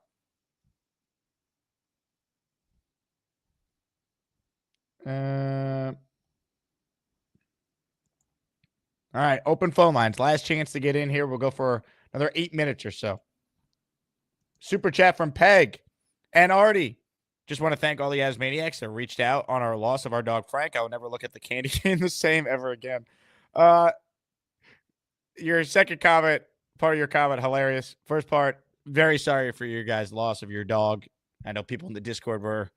All right, open phone lines. Last chance to get in here. We'll go for another 8 minutes or so. Super chat from Peg and Artie. Just want to thank all the Asmaniacs that reached out on our loss of our dog Frank. I will never look at the candy cane the same ever again. Your second comment, part of your comment, hilarious. First part, very sorry for your guys' loss of your dog. I know people in the Discord were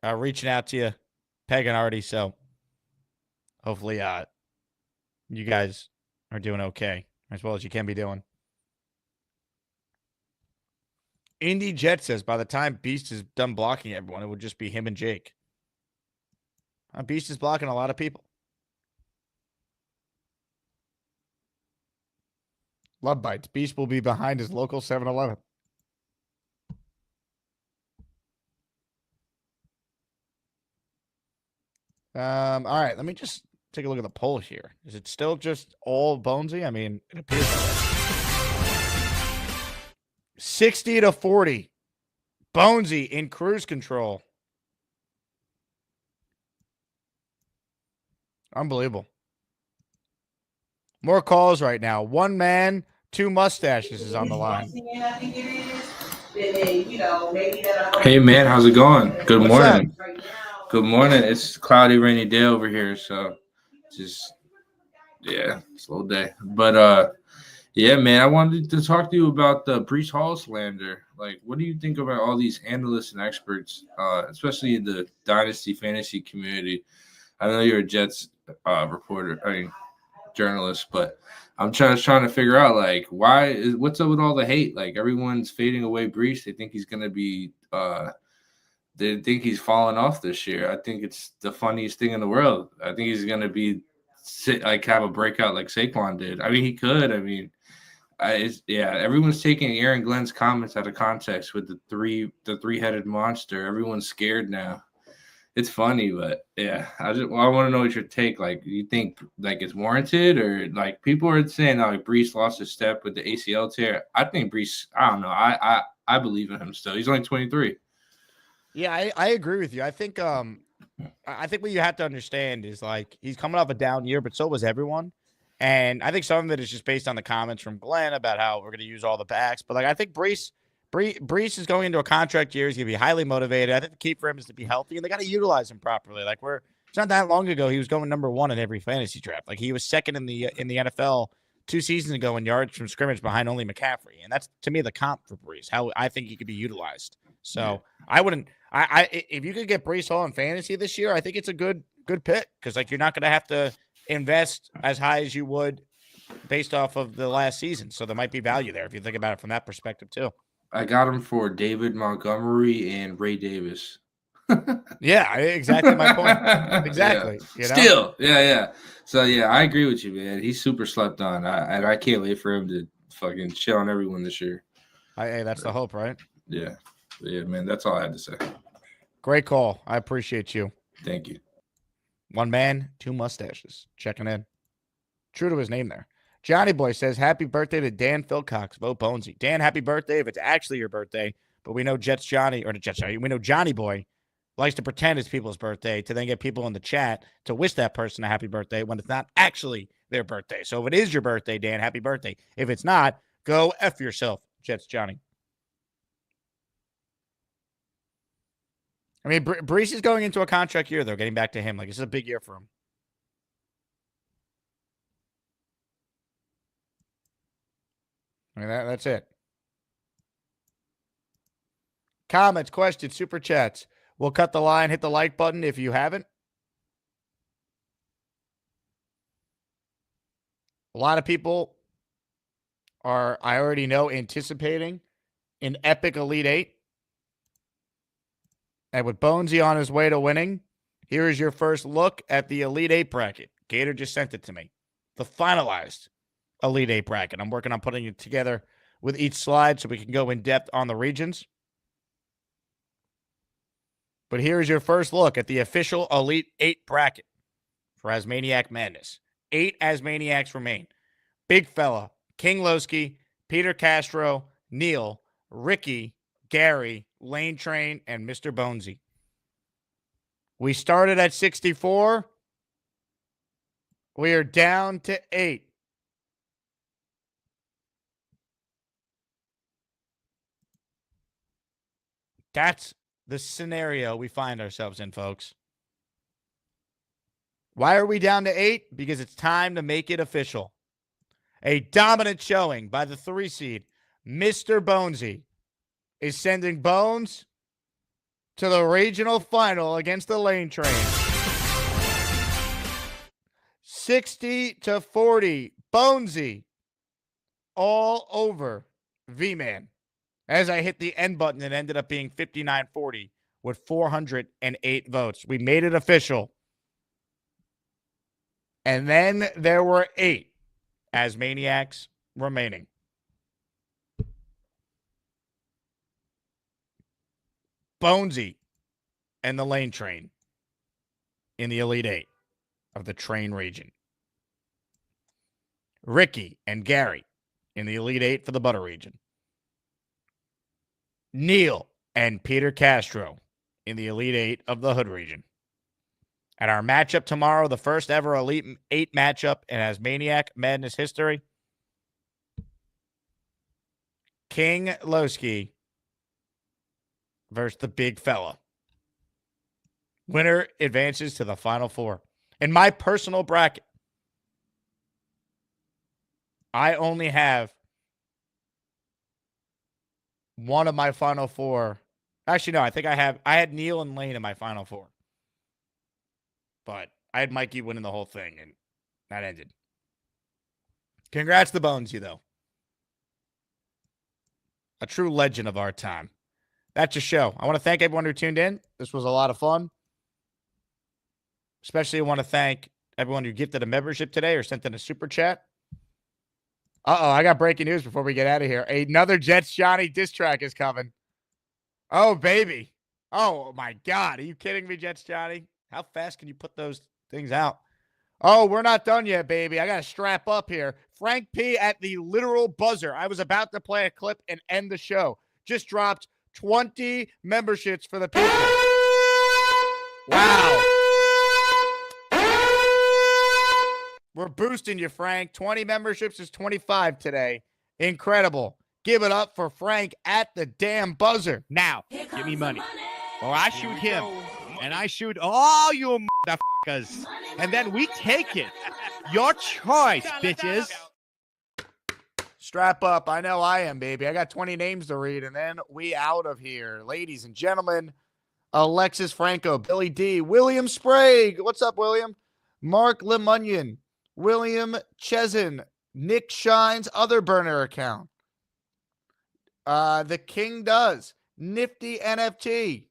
reaching out to you, Peg and Artie. So hopefully you guys are doing okay, as well as you can be doing. Indy Jet says, by the time Beast is done blocking everyone, it would just be him and Jake. Beast is blocking a lot of people. Love bites. Beast will be behind his local 7-Eleven. All right, let me just take a look at the poll here. Is it still just all Bonesy? I mean, it appears that way. 60-40. Bonesy in cruise control. Unbelievable. More calls right now. One man, two mustaches is on the line. Hey man, how's it going? Good What's morning. Good morning. It's cloudy, rainy day over here, so just slow day. But yeah, man, I wanted to talk to you about the Breece Hall slander. Like, what do you think about all these analysts and experts, especially in the dynasty fantasy community? I know you're a Jets journalist, but I'm trying to figure out, like, what's up with all the hate? Like, everyone's fading away Breece. They think he's gonna be they think he's falling off this year. I think it's the funniest thing in the world. I think he's gonna be have a breakout like Saquon did. I mean, he could. I mean, everyone's taking Aaron Glenn's comments out of context with the three-headed monster. Everyone's scared now. It's funny, but yeah, I want to know what your take. Like, you think like it's warranted, or like people are saying like Breece lost his step with the ACL tear? I think Breece. I don't know. I believe in him still. He's only 23. Yeah, I agree with you. I think I think what you have to understand is like he's coming off a down year, but so was everyone. And I think some of it is just based on the comments from Glenn about how we're going to use all the backs. But like I think Brees is going into a contract year. He's going to be highly motivated. I think the key for him is to be healthy, and they got to utilize him properly. Like it's not that long ago he was going number 1 in every fantasy draft. Like he was second in the NFL 2 seasons ago in yards from scrimmage behind only McCaffrey, and that's to me the comp for Brees. How I think he could be utilized. So I wouldn't. If you could get Brees Hall in fantasy this year, I think it's a good pick because like you're not going to have to invest as high as you would based off of the last season. So there might be value there if you think about it from that perspective too. I got him for David Montgomery and Ray Davis. Yeah, exactly my point. Exactly. Yeah. Still, yeah. So yeah, I agree with you, man. He's super slept on. I can't wait for him to fucking shit on everyone this year. Hey, that's the hope, right? Yeah, man. That's all I had to say. Great call. I appreciate you. Thank you. 1 man, 2 mustaches. Checking in. True to his name there. Johnny Boy says, happy birthday to Dan Philcox. Vote Bonesy. Dan, happy birthday if it's actually your birthday. But we know we know Johnny Boy likes to pretend it's people's birthday to then get people in the chat to wish that person a happy birthday when it's not actually their birthday. So if it is your birthday, Dan, happy birthday. If it's not, go F yourself, Jets Johnny. I mean, Brees is going into a contract year, though, getting back to him. Like, this is a big year for him. I mean, that's it. Comments, questions, super chats. We'll cut the line. Hit the like button if you haven't. A lot of people are, I already know, anticipating an epic Elite Eight. And with Bonesy on his way to winning, here is your first look at the Elite Eight bracket. Gator just sent it to me. The finalized Elite Eight bracket. I'm working on putting it together with each slide so we can go in depth on the regions. But here is your first look at the official Elite Eight bracket for ASMANIAC Madness. 8 ASMANIACs remain. Big Fella, King Lowski, Peter Castro, Neil, Ricky, Gary, Lane Train, and Mr. Bonesy. We started at 64. We are down to 8. That's the scenario we find ourselves in, folks. Why are we down to 8? Because it's time to make it official. A dominant showing by the 3 seed, Mr. Bonesy, is sending Bones to the regional final against the Lane Train. 60-40. Bonesy all over VMAN. As I hit the end button, it ended up being 59-40 with 408 votes. We made it official. And then there were 8 ASMANIACs remaining. Bonesy and the Lane Train in the Elite Eight of the Train region. Ricky and Gary in the Elite Eight for the Butter region. Neil and Peter Castro in the Elite Eight of the Hood region. And our matchup tomorrow, the first ever Elite Eight matchup in ASMANIAC Madness history. King Lowski versus the Big Fella. Winner advances to the Final Four. In my personal bracket, I only have one of my Final Four. Actually, no, I think I had Neil and Lane in my Final Four. But I had Mikey winning the whole thing, and that ended. Congrats to Bonesy, though. A true legend of our time. That's your show. I want to thank everyone who tuned in. This was a lot of fun. Especially I want to thank everyone who gifted a membership today or sent in a super chat. I got breaking news before we get out of here. Another Jets Johnny diss track is coming. Oh, baby. Oh, my God. Are you kidding me, Jets Johnny? How fast can you put those things out? Oh, we're not done yet, baby. I got to strap up here. Frank P at the literal buzzer. I was about to play a clip and end the show. Just dropped 20 memberships for the people. Wow. We're boosting you, Frank. 20 memberships is 25 today. Incredible. Give it up for Frank at the damn buzzer. Now, Give me money. Or I shoot him. And I shoot all you motherfuckers. And then we take it. Your choice, bitches. strap up. I know I am, baby. I got 20 names to read, and then we out of here. Ladies and gentlemen, Alexis Franco, Billy D, William Sprague. What's up, William? Mark Lemunion, William Chesin, Nick Shine's other burner account. The King Does, Nifty NFT,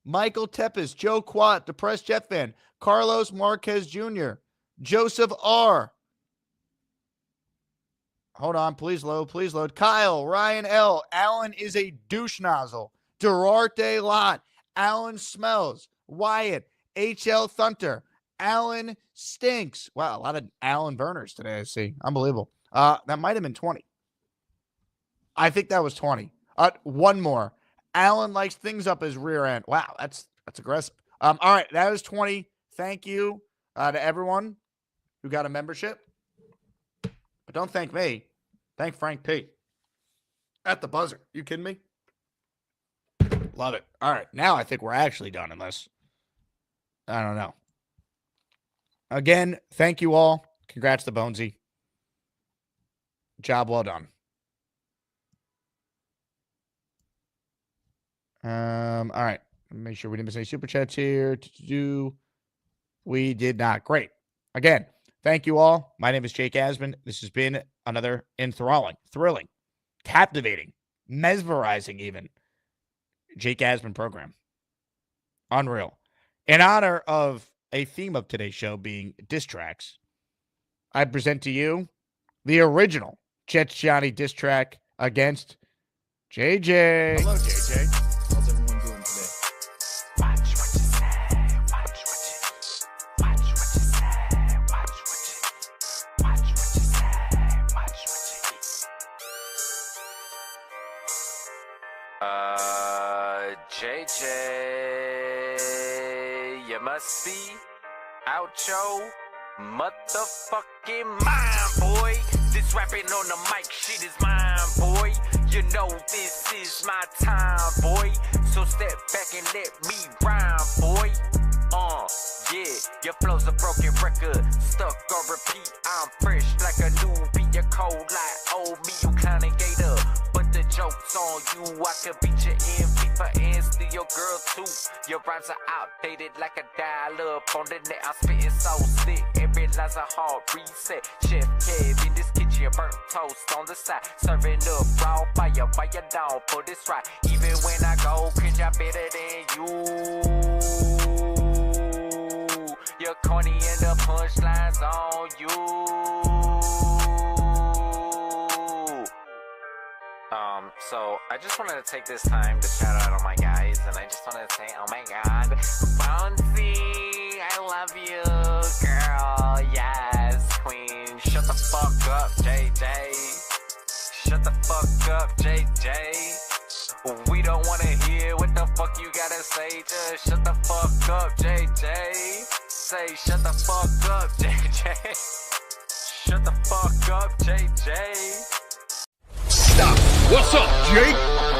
Michael Tepes, Joe Quat, Depressed Jet Fan, Carlos Marquez Jr., Joseph R. Hold on, please load. Kyle, Ryan L. Alan is a douche nozzle. Durarte Lot, Alan Smells, Wyatt, HL Thunter, Alan Stinks. Wow, a lot of Alan burners today, I see. Unbelievable. That might have been 20. I think that was 20. One more. Alan likes things up his rear end. Wow, that's aggressive. All right, that was 20. Thank you to everyone who got a membership. But don't thank me. Thank Frank P. At the buzzer. You kidding me? Love it. All right, now I think we're actually done, unless I don't know. Again, thank you all. Congrats to Bonesy. Job well done. All right. Make sure we didn't miss any super chats here. We did not. Great. Again, thank you all. My name is Jake Asman. This has been another enthralling, thrilling, captivating, mesmerizing even Jake Asman program. Unreal. In honor of a theme of today's show being diss tracks, I present to you the original Jets Johnny diss track against JJ. Hello, JJ. How's everyone doing today? Watch what you say. Watch what you. Watch what you say. Watch what you. Watch what you say. Watch what you. JJ, you must be out your motherfucking mind, boy. This rapping on the mic shit is mine, boy. You know this is my time, boy. So step back and let me rhyme, boy. Yeah, your flow's a broken record, stuck on repeat. I'm fresh like a newbie, you're cold like old me, you kinda gator. But the joke's on you, I could beat you in FIFA and steal your girl too. Your rhymes are outdated like a dial up on the net. I'm spitting so sick, every line's a hard reset. Chef Kev in this kitchen, burnt toast on the side, serving up raw fire while you don't put this right. Even when I go, cringe, I'm better than you. You're corny and the punchlines on you. So I just wanted to take this time to shout out all my guys, and I just wanted to say, oh my god, Bonesy, I love you, girl, yes, queen. Shut the fuck up, JJ. Shut the fuck up, JJ. We don't want to hear what the fuck you gotta say, just shut the fuck up, JJ. Say shut the fuck up, JJ. Shut the fuck up, JJ. Stop. What's up, Jake?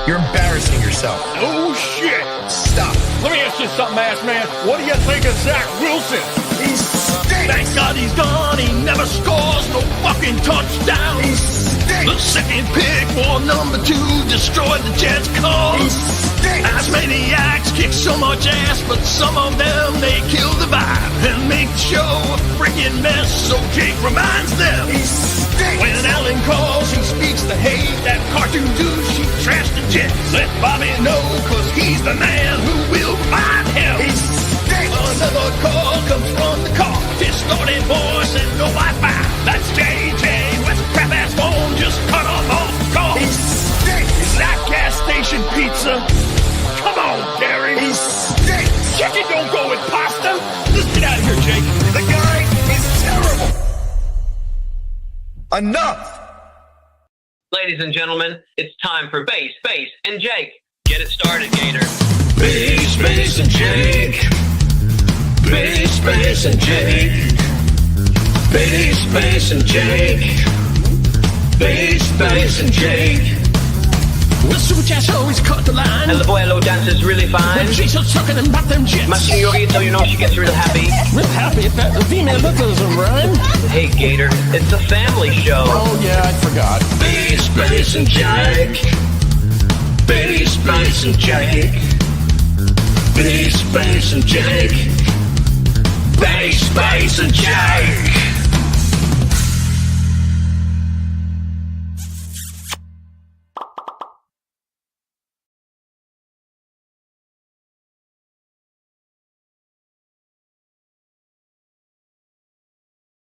You're embarrassing yourself. Oh shit! Stop. Let me ask you something, ass man. What do you think of Zach Wilson? He stinks. Thank God he's gone. He never scores no fucking touchdown. He stinks. The second pick for number 2 destroyed the Jets' cause. He stinks. Asmaniacs kick so much ass, but some of them, they kill the vibe and make the show a freaking mess. So Jake reminds them. He stinks. When Alan calls, he speaks the hate. That cartoon douche, he trashed the Jets. Let Bobby know, cause he's the man who will remind him. He stinks. Another call comes from the car. Distorted voice and no Wi-Fi. That's JJ with crap ass phone just cut off the call. He stinks. Is that gas station pizza? Come on, Gary. He stinks. Chicken don't go with pasta. Let's get out of here, Jake. The guy is terrible. Enough. Ladies and gentlemen, it's time for Bass, and Jake. Get it started, Gator. Bass and Jake. Bass and Jake. Bass and Jake. Bass and Jake. Well, Super Chat's always cut the line. And the Abuelo dances really fine. When she's so tucking and back them jets. My senorita, you know she gets real happy. Real happy if that female that doesn't rhyme. Hey, Gator, it's a family show. Oh, yeah, I forgot. Bass and Jake. Bass and Jake. Bass and Jake. Bass and Jake.